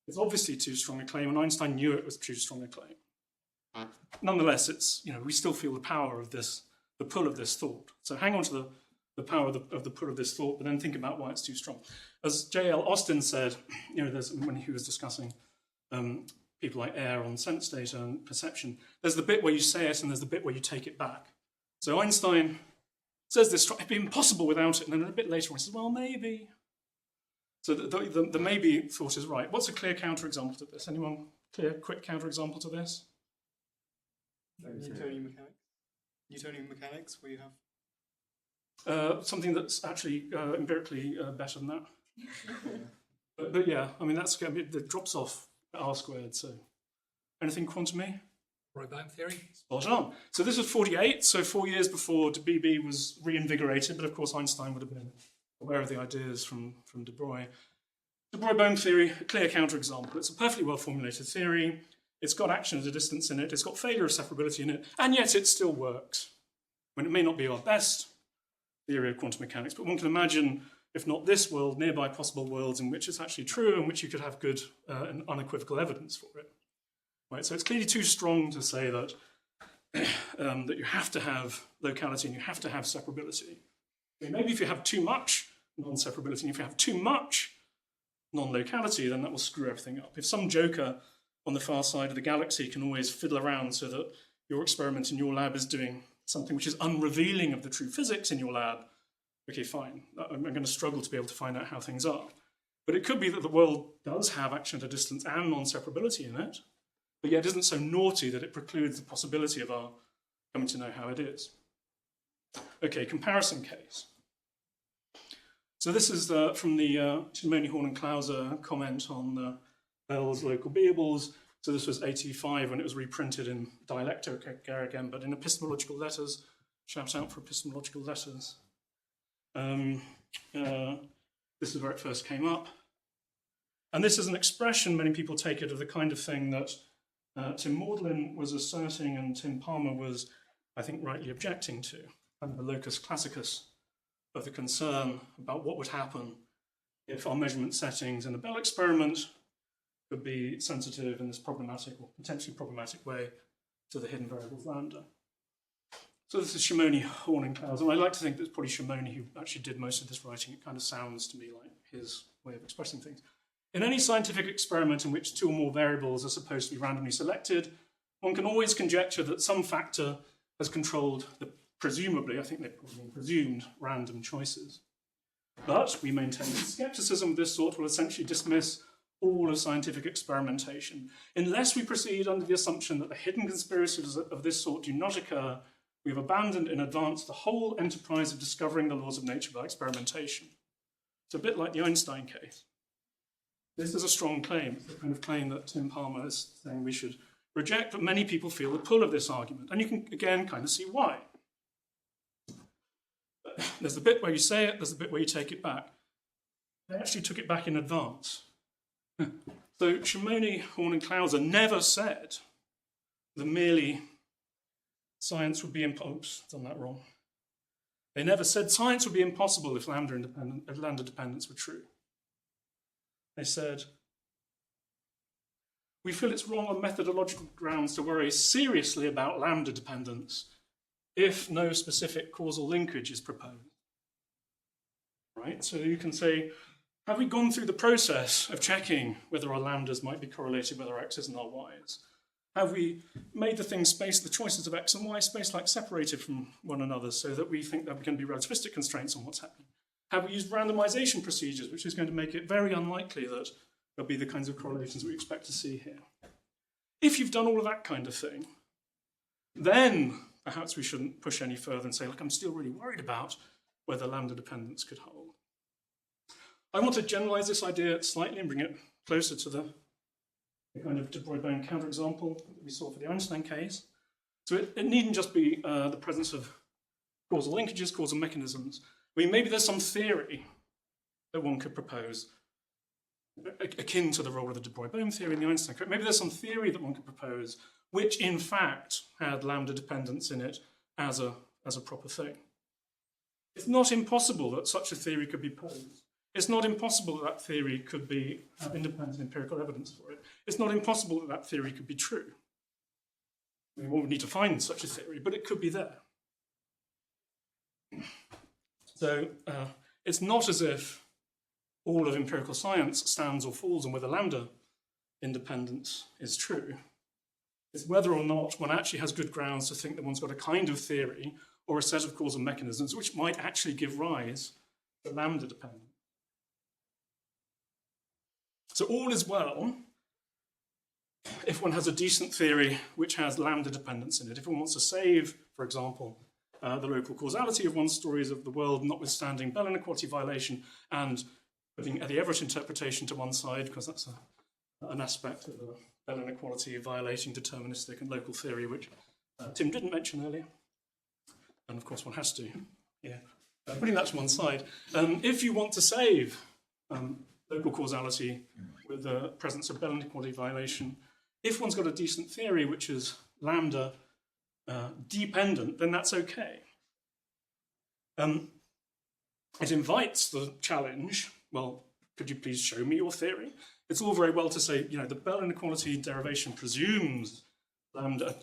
Speaker 3: It's obviously too strong a claim, and Einstein knew it was too strong a claim. Nonetheless, we still feel the power of this, the pull of this thought. So hang on to the power of the pull of this thought, but then think about why it's too strong. As J.L. Austin said, when he was discussing people like Ayer on sense data and perception, there's the bit where you say it and there's the bit where you take it back. So Einstein says this, it'd be impossible without it, and then a bit later on he says, well, maybe. So the maybe thought is right. What's a clear counterexample to this? Anyone clear, quick counterexample to this?
Speaker 4: Newtonian mechanics, where you have
Speaker 3: something that's actually empirically better than that. but yeah, it drops off at R squared. So anything quantum-y?
Speaker 5: Rho-Bohm theory.
Speaker 3: Spot on. So this was 48, so 4 years before de Broglie was reinvigorated, but of course Einstein would have been aware of the ideas from de Broglie. The Rho-Bohm theory, a clear counterexample. It's a perfectly well-formulated theory. It's got action at a distance in it. It's got failure of separability in it, and yet it still works. When it may not be our best theory of quantum mechanics, but one can imagine, if not this world, nearby possible worlds in which it's actually true and which you could have good and unequivocal evidence for it. Right, so it's clearly too strong to say that that you have to have locality and you have to have separability. Maybe if you have too much non-separability and if you have too much non-locality, then that will screw everything up. If some joker on the far side of the galaxy can always fiddle around so that your experiment in your lab is doing something which is unrevealing of the true physics in your lab, okay, fine. I'm going to struggle to be able to find out how things are. But it could be that the world does have action at a distance and non-separability in it, but yet isn't so naughty that it precludes the possibility of our coming to know how it is. Okay, comparison case. So this is from the Shimoni, Horn and Clauser comment on Bell's local beables. So this was 85 when it was reprinted in Dialectica again, but in epistemological letters. Shout out for epistemological letters. This is where it first came up. And this is an expression, many people take it, of the kind of thing that Tim Maudlin was asserting and Tim Palmer was, I think, rightly objecting to, and the locus classicus of the concern about what would happen if our measurement settings in the Bell experiment could be sensitive in this problematic or potentially problematic way to the hidden variables lambda. So this is Shimoni, Horn and Clauser. I like to think that it's probably Shimoni who actually did most of this writing. It kind of sounds to me like his way of expressing things. In any scientific experiment in which two or more variables are supposed to be randomly selected, one can always conjecture that some factor has controlled the presumably, I think they probably presumed, random choices. But we maintain that skepticism of this sort will essentially dismiss all of scientific experimentation. Unless we proceed under the assumption that the hidden conspiracies of this sort do not occur, we have abandoned in advance the whole enterprise of discovering the laws of nature by experimentation. It's a bit like the Einstein case. This is a strong claim. It's the kind of claim that Tim Palmer is saying we should reject, but many people feel the pull of this argument. And you can, again, kind of see why. There's the bit where you say it, there's the bit where you take it back. They actually took it back in advance. So Shimoni, Horn and Clauser never said that merely science would be impossible. Oops, done that wrong. They never said science would be impossible if lambda dependence were true. They said, we feel it's wrong on methodological grounds to worry seriously about lambda dependence if no specific causal linkage is proposed. Right? So you can say, have we gone through the process of checking whether our lambdas might be correlated with our x's and our y's? Have we made the things space, the choices of x and y space-like separated from one another so that we think that we can be relativistic constraints on what's happening? Have we used randomization procedures, which is going to make it very unlikely that there'll be the kinds of correlations we expect to see here? If you've done all of that kind of thing, then perhaps we shouldn't push any further and say, look, I'm still really worried about whether lambda dependence could hold. I want to generalize this idea slightly and bring it closer to the kind of de Broglie counterexample that we saw for the Einstein case. So it needn't just be the presence of causal linkages, causal mechanisms. I mean, maybe there's some theory that one could propose, akin to the role of the de Broglie theory in the Einstein case. Maybe there's some theory that one could propose which, in fact, had lambda dependence in it as a proper thing. It's not impossible that such a theory could be posed. It's not impossible that that theory could have independent empirical evidence for it. It's not impossible that that theory could be true. I mean, one would need to find such a theory, but it could be there. So it's not as if all of empirical science stands or falls on whether lambda independence is true. It's whether or not one actually has good grounds to think that one's got a kind of theory or a set of causal mechanisms which might actually give rise to lambda dependence. So all is well if one has a decent theory which has lambda dependence in it. If one wants to save, for example, the local causality of one's stories of the world, notwithstanding Bell inequality violation, and putting the Everett interpretation to one side, because that's an aspect of the Bell inequality violating deterministic and local theory, which Tim didn't mention earlier. And of course one has to, yeah. Putting that to one side, if you want to save local causality with the presence of Bell inequality violation, if one's got a decent theory which is lambda dependent, then that's okay. It invites the challenge, well, could you please show me your theory? It's all very well to say, you know, the Bell inequality derivation presumes lambda.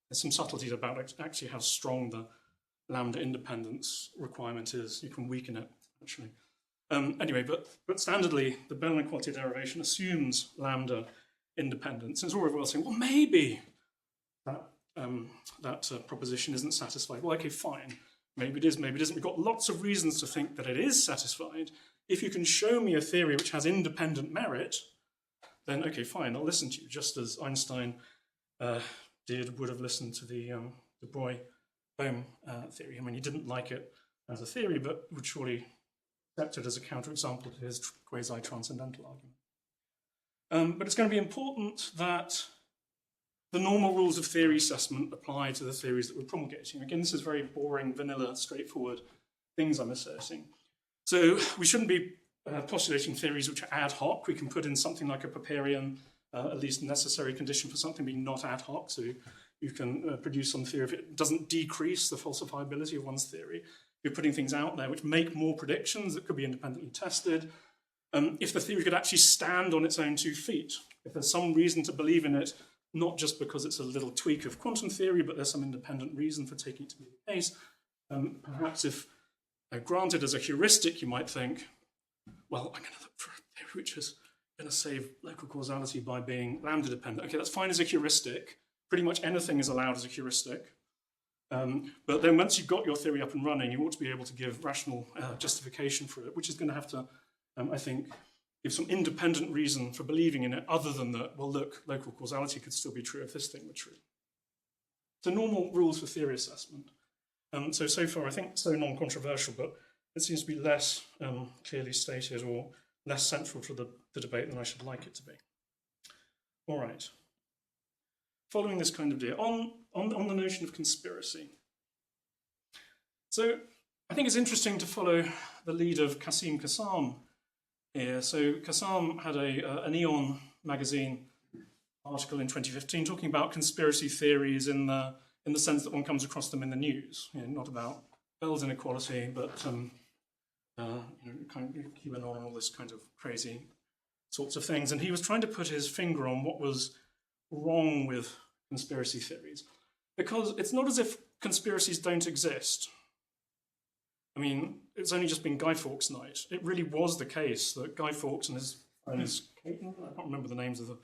Speaker 3: There's some subtleties about actually how strong the lambda independence requirement is. You can weaken it, actually. Anyway, but standardly, the Bell inequality derivation assumes lambda independence. And it's all very well saying, well, maybe that proposition isn't satisfied. Well, okay, fine. Maybe it is, maybe it isn't. We've got lots of reasons to think that it is satisfied. If you can show me a theory which has independent merit, then okay, fine, I'll listen to you, just as Einstein would have listened to the de Broglie theory. I mean, he didn't like it as a theory, but would surely accept it as a counterexample to his quasi-transcendental argument. But it's going to be important that the normal rules of theory assessment apply to the theories that we're promulgating. Again, this is very boring, vanilla, straightforward things I'm asserting. So we shouldn't be postulating theories which are ad hoc. We can put in something like a Popperian, at least necessary condition for something being not ad hoc. So you can produce some theory if it doesn't decrease the falsifiability of one's theory. You're putting things out there which make more predictions that could be independently tested. If the theory could actually stand on its own 2 feet, if there's some reason to believe in it, not just because it's a little tweak of quantum theory, but there's some independent reason for taking it to be the case. Perhaps if granted as a heuristic, you might think, well, I'm going to look for a theory which has going to save local causality by being lambda dependent. Okay, that's fine as a heuristic. Pretty much anything is allowed as a heuristic. But then once you've got your theory up and running, you ought to be able to give rational justification for it, which is going to have to, I think, give some independent reason for believing in it, other than that, well, look, local causality could still be true if this thing were true. So normal rules for theory assessment. So far, I think so non-controversial, but it seems to be less clearly stated or less central to the debate than I should like it to be. All right. Following this kind of deal, on the notion of conspiracy. So I think it's interesting to follow the lead of Qasim Qassam here. So Qassam had an Eon magazine article in 2015 talking about conspiracy theories in the sense that one comes across them in the news, not about Bell's inequality, but kind of QAnon and all this kind of crazy sorts of things. And he was trying to put his finger on what was wrong with conspiracy theories, because it's not as if conspiracies don't exist. I mean, it's only just been Guy Fawkes' night. It really was the case that Guy Fawkes and his friends, I can't remember the names of them,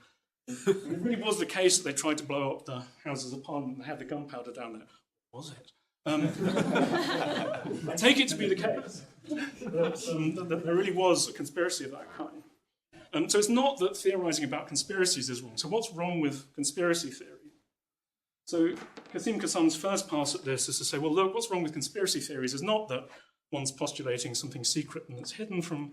Speaker 3: it really was the case that they tried to blow up the Houses of Parliament and they had the gunpowder down there. Was it? I take it to be the case that there really was a conspiracy of that kind. So it's not that theorizing about conspiracies is wrong. So what's wrong with conspiracy theory? So Qasim Qassam's first pass at this is to say, well, look, what's wrong with conspiracy theories is not that one's postulating something secret and that's hidden from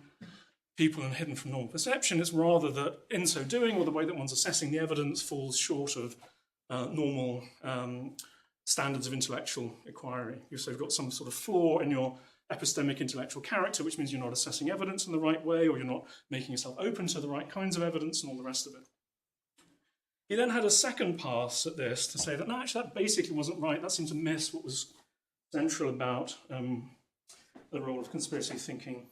Speaker 3: people and hidden from normal perception. It's rather that in so doing, or the way that one's assessing the evidence falls short of normal standards of intellectual inquiry. You've sort of got some sort of flaw in your epistemic intellectual character, which means you're not assessing evidence in the right way, or you're not making yourself open to the right kinds of evidence and all the rest of it. He then had a second pass at this to say that, no, actually, that basically wasn't right. That seemed to miss what was central about the role of conspiracy thinking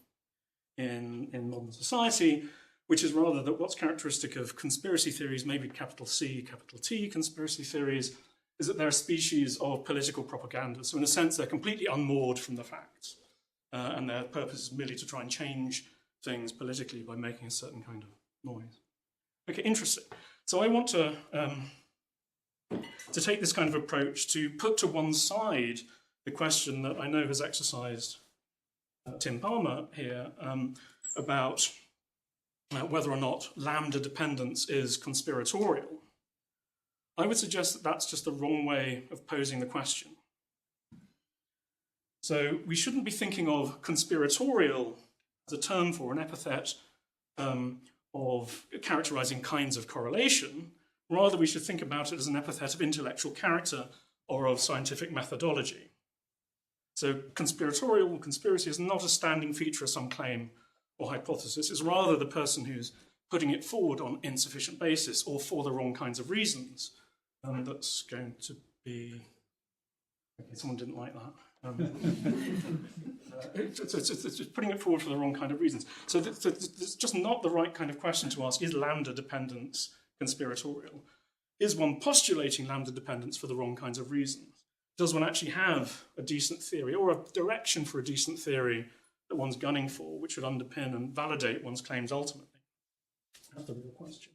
Speaker 3: in modern society, which is rather that what's characteristic of conspiracy theories, maybe capital C, capital T conspiracy theories, is that they're a species of political propaganda. So in a sense, they're completely unmoored from the facts. And their purpose is merely to try and change things politically by making a certain kind of noise. Okay, interesting. So I want to take this kind of approach to put to one side the question that I know has exercised Tim Palmer here about whether or not lambda dependence is conspiratorial. I would suggest that that's just the wrong way of posing the question. So we shouldn't be thinking of conspiratorial as a term for an epithet of characterizing kinds of correlation. Rather, we should think about it as an epithet of intellectual character or of scientific methodology. So conspiratorial conspiracy is not a standing feature of some claim or hypothesis. It's rather the person who's putting it forward on insufficient basis or for the wrong kinds of reasons that's going to be... Okay, someone didn't like that. It's putting it forward for the wrong kind of reasons. So it's just not the right kind of question to ask, is lambda dependence conspiratorial? Is one postulating lambda dependence for the wrong kinds of reasons? Does one actually have a decent theory or a direction for a decent theory that one's gunning for, which would underpin and validate one's claims ultimately? That's the real question.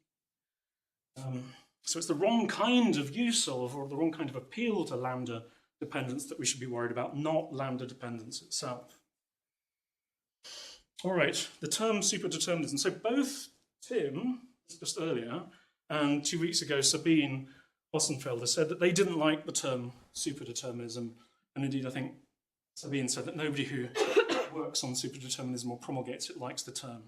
Speaker 3: So it's the wrong kind of use of, or the wrong kind of appeal to lambda dependence that we should be worried about, not lambda dependence itself. All right, the term superdeterminism. So both Tim, just earlier, and 2 weeks ago, Sabine Ossenfelder said that they didn't like the term superdeterminism. And indeed, I think Sabine said that nobody who works on superdeterminism or promulgates it likes the term.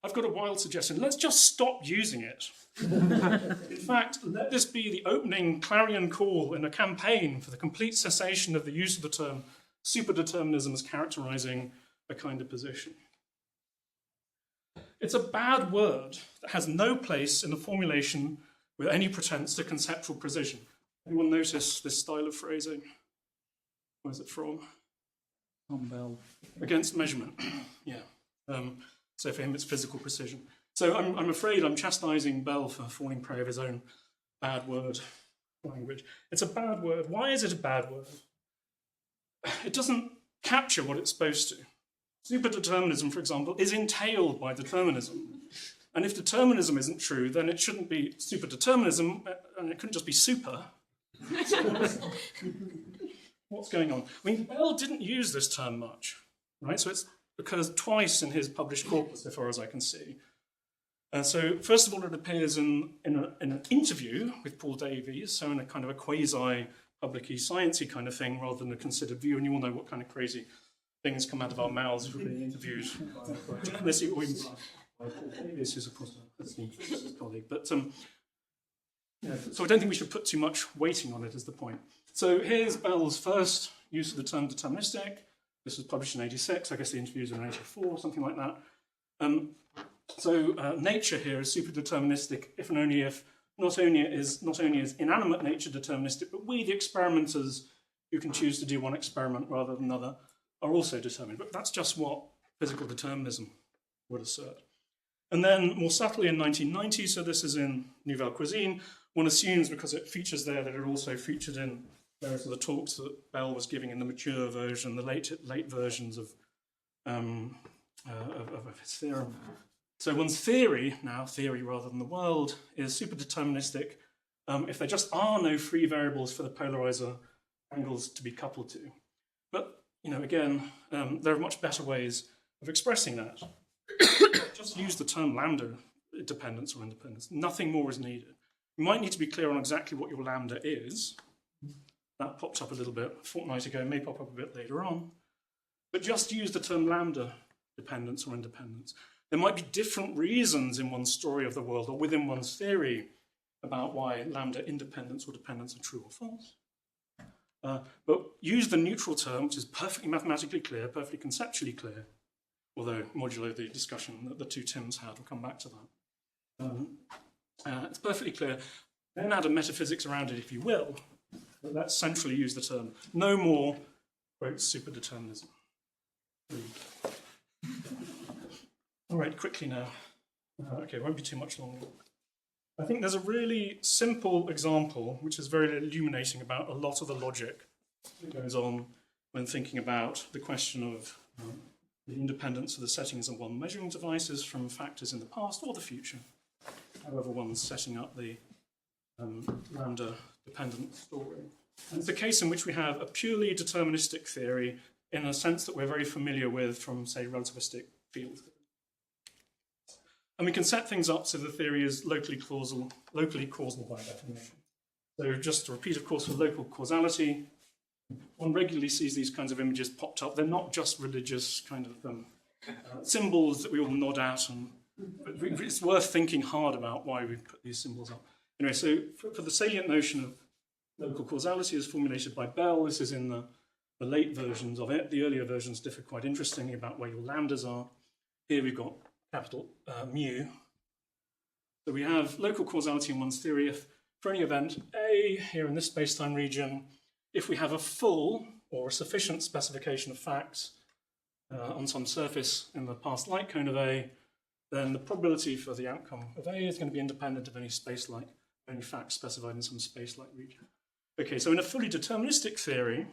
Speaker 3: I've got a wild suggestion. Let's just stop using it. In fact, let this be the opening clarion call in a campaign for the complete cessation of the use of the term superdeterminism as characterizing a kind of position. It's a bad word that has no place in a formulation with any pretense to conceptual precision. Anyone notice this style of phrasing? Where's it from?
Speaker 5: Tom Bell.
Speaker 3: Against measurement, yeah. So for him, it's physical precision. So I'm afraid I'm chastising Bell for falling prey of his own bad word language. It's a bad word. Why is it a bad word? It doesn't capture what it's supposed to. Superdeterminism, for example, is entailed by determinism. And if determinism isn't true, then it shouldn't be superdeterminism, and it couldn't just be super. What's going on? I mean, Bell didn't use this term much, right? So it occurs twice in his published corpus, as far as I can see. So first of all, it appears in an interview with Paul Davies, so in a kind of a quasi-public-y, sciencey kind of thing, rather than a considered view. And you all know what kind of crazy things come out of our mouths if we're being interviewed by journalists, or even by Paul Davies, who's of course a physicist colleague. But yeah, so I don't think we should put too much weighting on it, is the point. So here's Bell's first use of the term deterministic. This was published in 86. I guess the interviews are in 84, something like that. So nature here is superdeterministic if and only if not only is inanimate nature deterministic, but we, the experimenters, who can choose to do one experiment rather than another, are also determined. But that's just what physical determinism would assert. And then more subtly in 1990, so this is in Nouvelle Cuisine, one assumes because it features there that it also featured in various of the talks that Bell was giving in the mature version, the late versions of his theorem. So one's theory, now theory rather than the world, is superdeterministic if there just are no free variables for the polarizer angles to be coupled to. But, again, there are much better ways of expressing that. Just use the term lambda dependence or independence. Nothing more is needed. You might need to be clear on exactly what your lambda is. That popped up a little bit a fortnight ago, may pop up a bit later on. But just use the term lambda dependence or independence. There might be different reasons in one's story of the world or within one's theory about why lambda independence or dependence are true or false. But use the neutral term, which is perfectly mathematically clear, perfectly conceptually clear, although modulo the discussion that the two Tims had, we'll come back to that. It's perfectly clear. Then add a metaphysics around it, if you will, but let's centrally use the term. No more, quote, superdeterminism. All right, quickly now. Okay, it won't be too much longer. I think there's a really simple example which is very illuminating about a lot of the logic that goes on when thinking about the question of the independence of the settings of one measuring devices from factors in the past or the future, however one's setting up the lambda-dependent story. And it's a case in which we have a purely deterministic theory in a sense that we're very familiar with from, say, relativistic field theory. And we can set things up so the theory is locally causal by definition. So just to repeat, of course, for local causality, one regularly sees these kinds of images popped up. They're not just religious kind of symbols that we all nod at, but it's worth thinking hard about why we put these symbols up. Anyway, so for the salient notion of local causality as formulated by Bell, this is in the late versions of it. The earlier versions differ quite interestingly about where your lambdas are. Here we've got capital mu. So we have local causality in one's theory if, for any event A, here in this space-time region, if we have a full or a sufficient specification of facts on some surface in the past light cone of A, then the probability for the outcome of A is going to be independent of any any facts specified in some space-like region. Okay, so in a fully deterministic theory,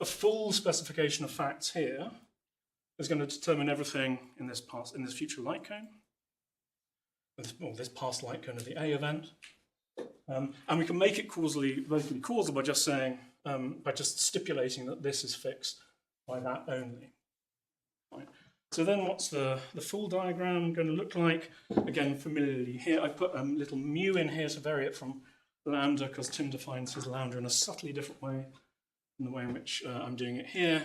Speaker 3: a full specification of facts here is going to determine everything in this future light cone, this past light cone of the A event. And we can make it locally causal by just saying, by just stipulating that this is fixed by that only. Right. So then what's the full diagram going to look like? Again, familiarly here, I put a little mu in here to vary it from lambda, because Tim defines his lambda in a subtly different way than the way in which I'm doing it here.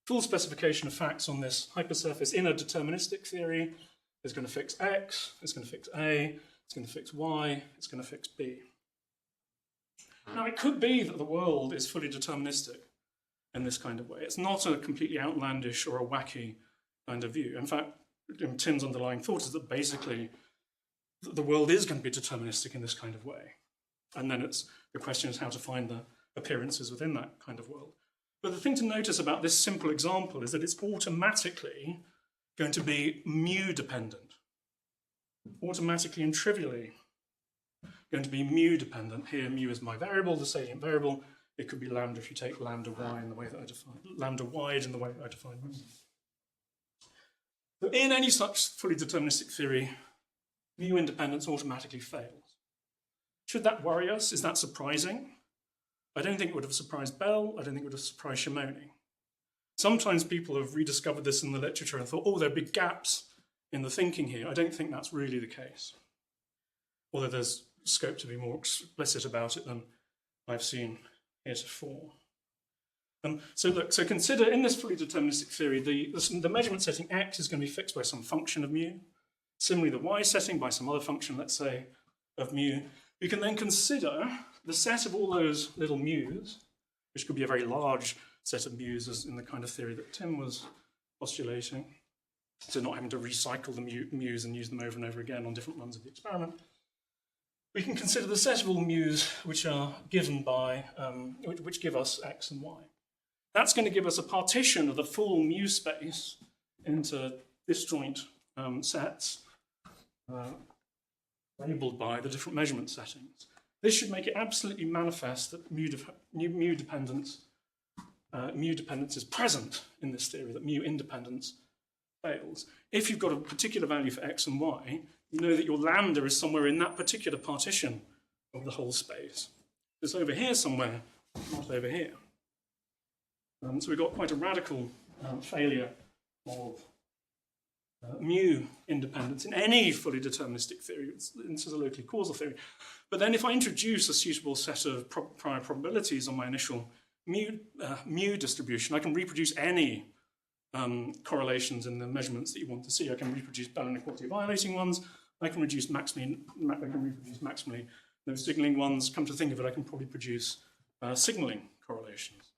Speaker 3: Full specification of facts on this hypersurface in a deterministic theory is going to fix X, it's going to fix A, it's going to fix Y, it's going to fix B. Now, it could be that the world is fully deterministic in this kind of way. It's not a completely outlandish or a wacky kind of view. In fact, Tim's underlying thought is that basically the world is going to be deterministic in this kind of way. And then the question is how to find the appearances within that kind of world. But the thing to notice about this simple example is that it's automatically going to be mu dependent. Automatically and trivially going to be mu dependent. Here, mu is my variable, the salient variable. It could be lambda if you take lambda y in the way that I define lambda wide in the way that I define mu. So in any such fully deterministic theory, mu independence automatically fails. Should that worry us? Is that surprising? I don't think it would have surprised Bell. I don't think it would have surprised Shimoni. Sometimes people have rediscovered this in the literature and thought, oh, there are big gaps in the thinking here. I don't think that's really the case, although there's scope to be more explicit about it than I've seen heretofore. So consider in this fully deterministic theory, the measurement setting x is going to be fixed by some function of mu. Similarly, the y setting by some other function, let's say, of mu. We can then consider the set of all those little mu's, which could be a very large set of mu's as in the kind of theory that Tim was postulating. So not having to recycle the mu's and use them over and over again on different runs of the experiment. We can consider the set of all mu's which are given by, which give us x and y. That's going to give us a partition of the full mu space into disjoint sets labeled by the different measurement settings. This should make it absolutely manifest that mu dependence is present in this theory, that mu independence fails. If you've got a particular value for x and y, you know that your lambda is somewhere in that particular partition of the whole space. It's over here somewhere, not over here. So we've got quite a radical failure of mu independence in any fully deterministic theory. This is a locally causal theory. But then if I introduce a suitable set of prior probabilities on my initial mu distribution, I can reproduce any correlations in the measurements that you want to see. I can reproduce Bell inequality violating ones. I can reproduce maximally no signaling ones. Come to think of it, I can probably produce signaling correlations.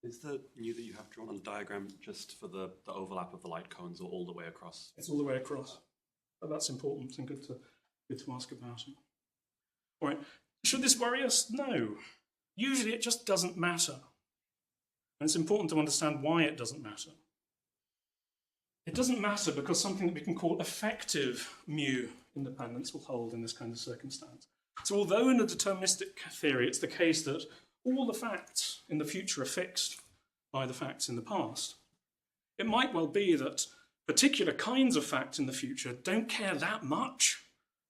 Speaker 6: Is the mu that you have drawn on the diagram just for the overlap of the light cones or all the way across?
Speaker 3: It's all the way across. But that's important and good to ask about it. All right, should this worry us? No. Usually it just doesn't matter. And it's important to understand why it doesn't matter. It doesn't matter because something that we can call effective mu independence will hold in this kind of circumstance. So although in a deterministic theory it's the case that all the facts in the future are fixed by the facts in the past, it might well be that particular kinds of facts in the future don't care that much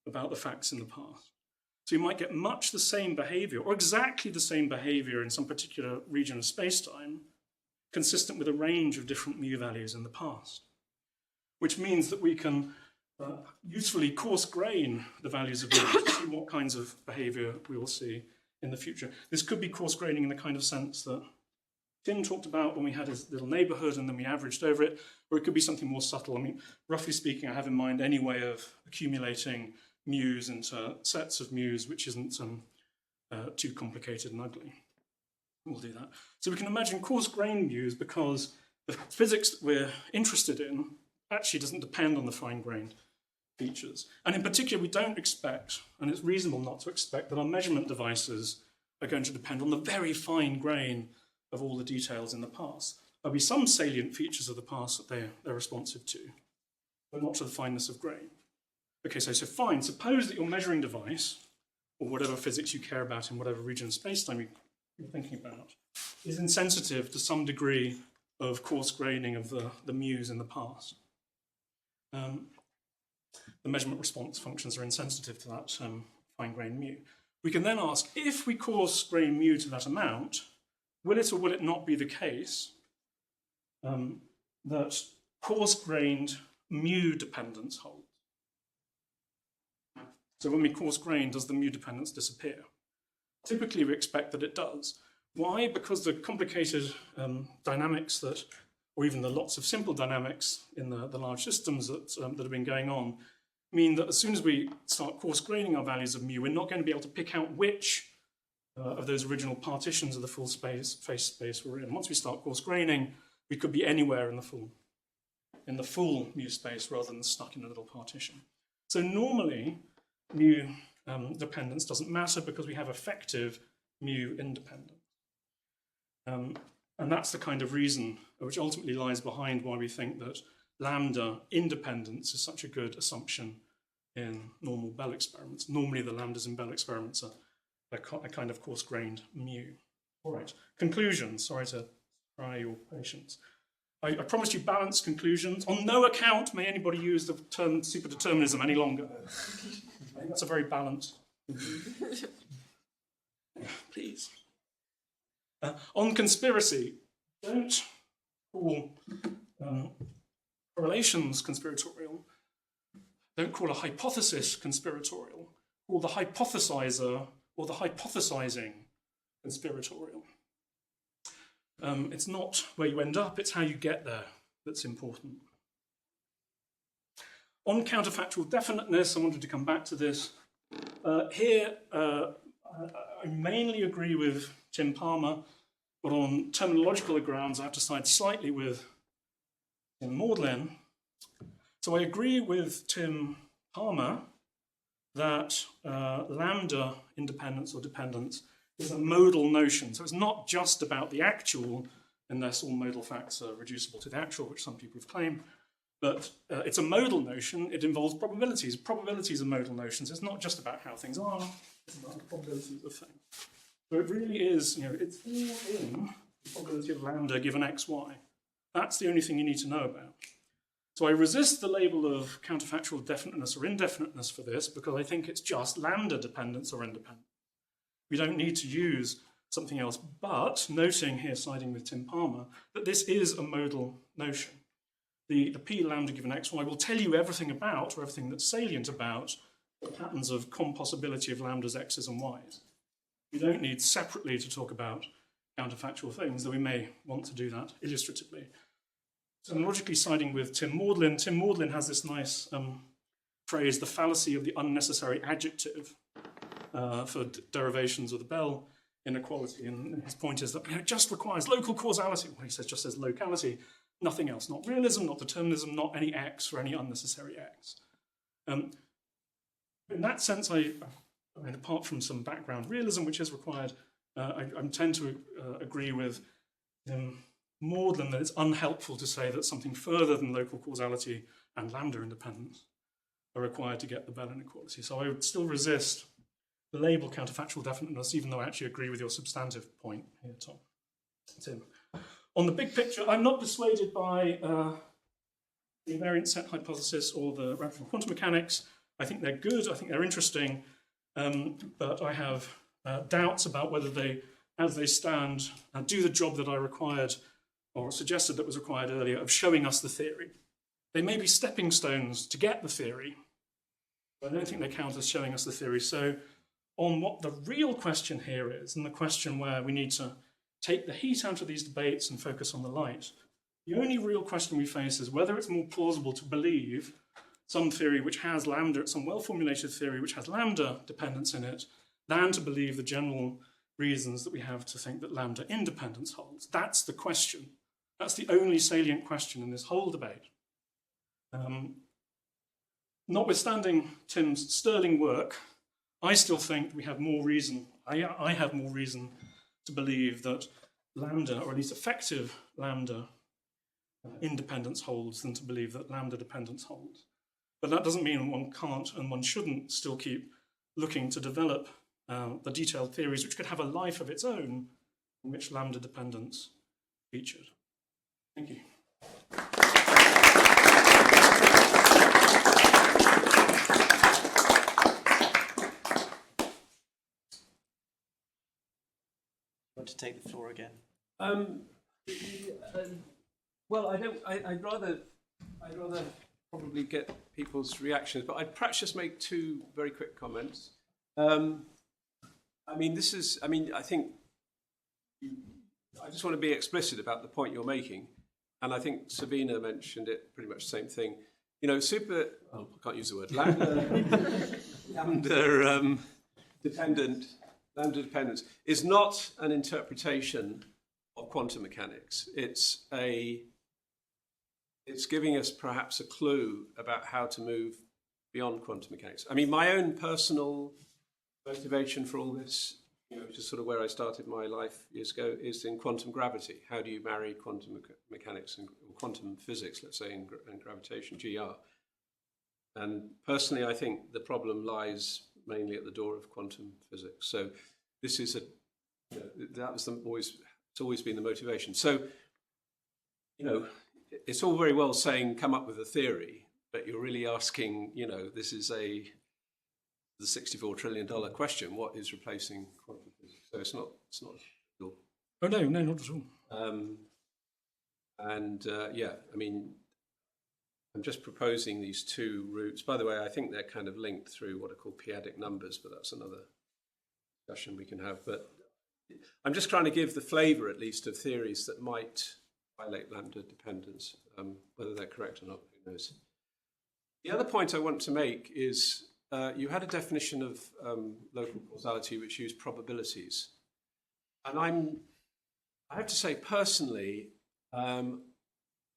Speaker 3: about the facts in the past. So you might get much the same behavior, or exactly the same behavior in some particular region of space-time, consistent with a range of different mu values in the past, which means that we can usefully coarse-grain the values of mu to see what kinds of behavior we will see in the future. This could be coarse-graining in the kind of sense that Tim talked about when we had his little neighborhood and then we averaged over it, or it could be something more subtle. I mean, roughly speaking, I have in mind any way of accumulating mu's into sets of mu's which isn't too complicated and ugly. We'll do that. So we can imagine coarse-grained mu's because the physics that we're interested in actually doesn't depend on the fine-grained features. And in particular, we don't expect, and it's reasonable not to expect, that our measurement devices are going to depend on the very fine grain of all the details in the past. There'll be some salient features of the past that they're responsive to, but not to the fineness of grain. Okay, so fine. Suppose that your measuring device, or whatever physics you care about in whatever region of space-time you're thinking about, is insensitive to some degree of coarse graining of the mu's in the past. The measurement response functions are insensitive to that fine-grained mu. We can then ask, if we coarse-grain mu to that amount, will it or will it not be the case that coarse-grained mu dependence holds? So when we coarse-grain, does the mu dependence disappear? Typically, we expect that it does. Why? Because the complicated dynamics that, or even the lots of simple dynamics in the large systems that have been going on, mean that as soon as we start coarse-graining our values of mu, we're not going to be able to pick out which of those original partitions of the full face space we're in. Once we start coarse-graining, we could be anywhere in the full mu space rather than stuck in a little partition. So normally, mu dependence doesn't matter because we have effective mu independence. And that's the kind of reason which ultimately lies behind why we think that lambda independence is such a good assumption in normal Bell experiments. Normally the lambdas in Bell experiments are a kind of coarse-grained mu. All right, conclusion. Sorry to try your patience. I promised you balanced conclusions. On no account may anybody use the term superdeterminism any longer. I think that's a very balanced conclusion. Please. On conspiracy, don't call correlations conspiratorial. Don't call a hypothesis conspiratorial. Call the hypothesizer or the hypothesizing conspiratorial. It's not where you end up, it's how you get there that's important. On counterfactual definiteness, I wanted to come back to this. Here, I mainly agree with Tim Palmer, but on terminological grounds, I have to side slightly with Tim Maudlin. So I agree with Tim Palmer that lambda independence or dependence is a modal notion. So it's not just about the actual, unless all modal facts are reducible to the actual, which some people have claimed, but it's a modal notion. It involves probabilities. Probabilities are modal notions. It's not just about how things are, it's about the probabilities of things. So it really is, it's all in the probability of lambda given xy. That's the only thing you need to know about. So I resist the label of counterfactual definiteness or indefiniteness for this because I think it's just lambda dependence or independence. We don't need to use something else, but noting here, siding with Tim Palmer, that this is a modal notion. The p lambda given xy will tell you everything about, or everything that's salient about, the patterns of compossibility of lambdas, x's and y's. We don't need separately to talk about counterfactual things, though we may want to do that illustratively. So I'm logically siding with Tim Maudlin. Tim Maudlin has this nice phrase, the fallacy of the unnecessary adjective, for derivations of the Bell inequality. And his point is that it just requires local causality. Well, he says just says locality, nothing else. Not realism, not determinism, not any x or any unnecessary x. In that sense, I mean, apart from some background realism, which is required, I tend to agree with Maudlin that it's unhelpful to say that something further than local causality and lambda independence are required to get the Bell inequality. So I would still resist the label counterfactual definiteness, even though I actually agree with your substantive point here, Tim. On the big picture, I'm not persuaded by the invariant set hypothesis or the radical quantum mechanics. I think they're good, I think they're interesting, but I have doubts about whether they, as they stand, do the job that I required or suggested that was required earlier of showing us the theory. They may be stepping stones to get the theory, but I don't think they count as showing us the theory. So on what the real question here is, and the question where we need to take the heat out of these debates and focus on the light, the only real question we face is whether it's more plausible to believe some theory which has lambda, some well-formulated theory which has lambda dependence in it, than to believe the general reasons that we have to think that lambda independence holds. That's the question. That's the only salient question in this whole debate. Notwithstanding Tim's sterling work, I still think we have more reason, I have more reason to believe that lambda, or at least effective lambda independence holds than to believe that lambda dependence holds. But that doesn't mean one can't and one shouldn't still keep looking to develop the detailed theories which could have a life of its own in which lambda dependence featured. Thank you.
Speaker 1: Want to take the floor again?
Speaker 2: Well, I'd rather probably get people's reactions, but I'd perhaps just make two very quick comments. I think I just want to be explicit about the point you're making, and I think Sabina mentioned it, pretty much the same thing. I can't use the word, lambda dependence is not an interpretation of quantum mechanics. It's giving us perhaps a clue about how to move beyond quantum mechanics. I mean, my own personal motivation for all this, which is sort of where I started my life years ago, is in quantum gravity. How do you marry quantum mechanics and quantum physics, let's say, and gravitation, GR? And personally, I think the problem lies mainly at the door of quantum physics. So this is it's always been the motivation. So, it's all very well saying come up with a theory, but you're really asking, this is the $64 trillion question: what is replacing quantum physics? So it's not.
Speaker 3: Oh no, not at all.
Speaker 2: I'm just proposing these two routes. By the way, I think they're kind of linked through what are called p-adic numbers, but that's another discussion we can have. But I'm just trying to give the flavour, at least, of theories that might violate lambda dependence. Whether they're correct or not, who knows. The other point I want to make is you had a definition of local causality which used probabilities. And I have to say, personally,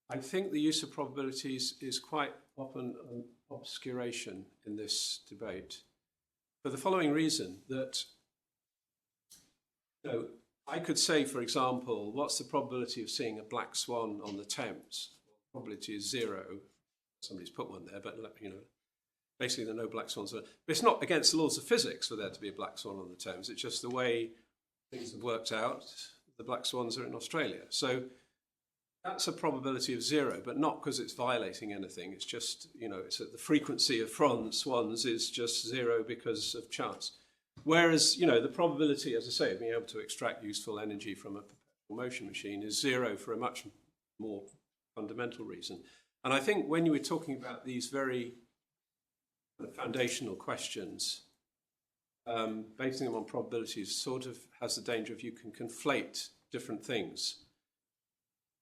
Speaker 2: I think the use of probabilities is quite often an obscuration in this debate, for the following reason, that I could say, for example, what's the probability of seeing a black swan on the Thames? The probability is 0. Somebody's put one there, but basically there are no black swans. But it's not against the laws of physics for there to be a black swan on the Thames. It's just the way things have worked out. The black swans are in Australia. So that's a probability of 0, but not because it's violating anything. It's just, it's the frequency of swans is just 0 because of chance. Whereas, the probability, as I say, of being able to extract useful energy from a perpetual motion machine is 0 for a much more fundamental reason. And I think when you were talking about these very foundational questions, basing them on probabilities sort of has the danger of you can conflate different things.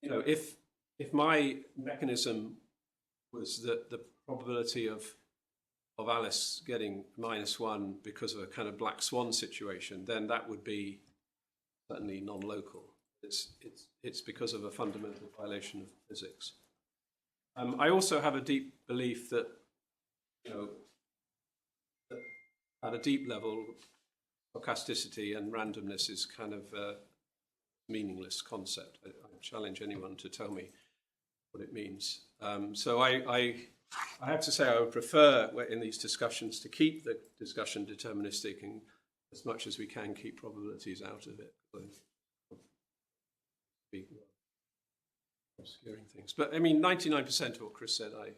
Speaker 2: If my mechanism was that the probability of Alice getting -1 because of a kind of black swan situation, then that would be certainly non-local. It's because of a fundamental violation of physics. I also have a deep belief that, that at a deep level, stochasticity and randomness is kind of a meaningless concept. I challenge anyone to tell me what it means. So I have to say I would prefer in these discussions to keep the discussion deterministic and as much as we can keep probabilities out of it. Be obscuring things. But 99% of what Chris said I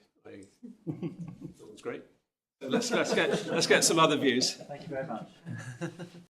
Speaker 2: thought was great. So let's get some other views.
Speaker 1: Thank you very much.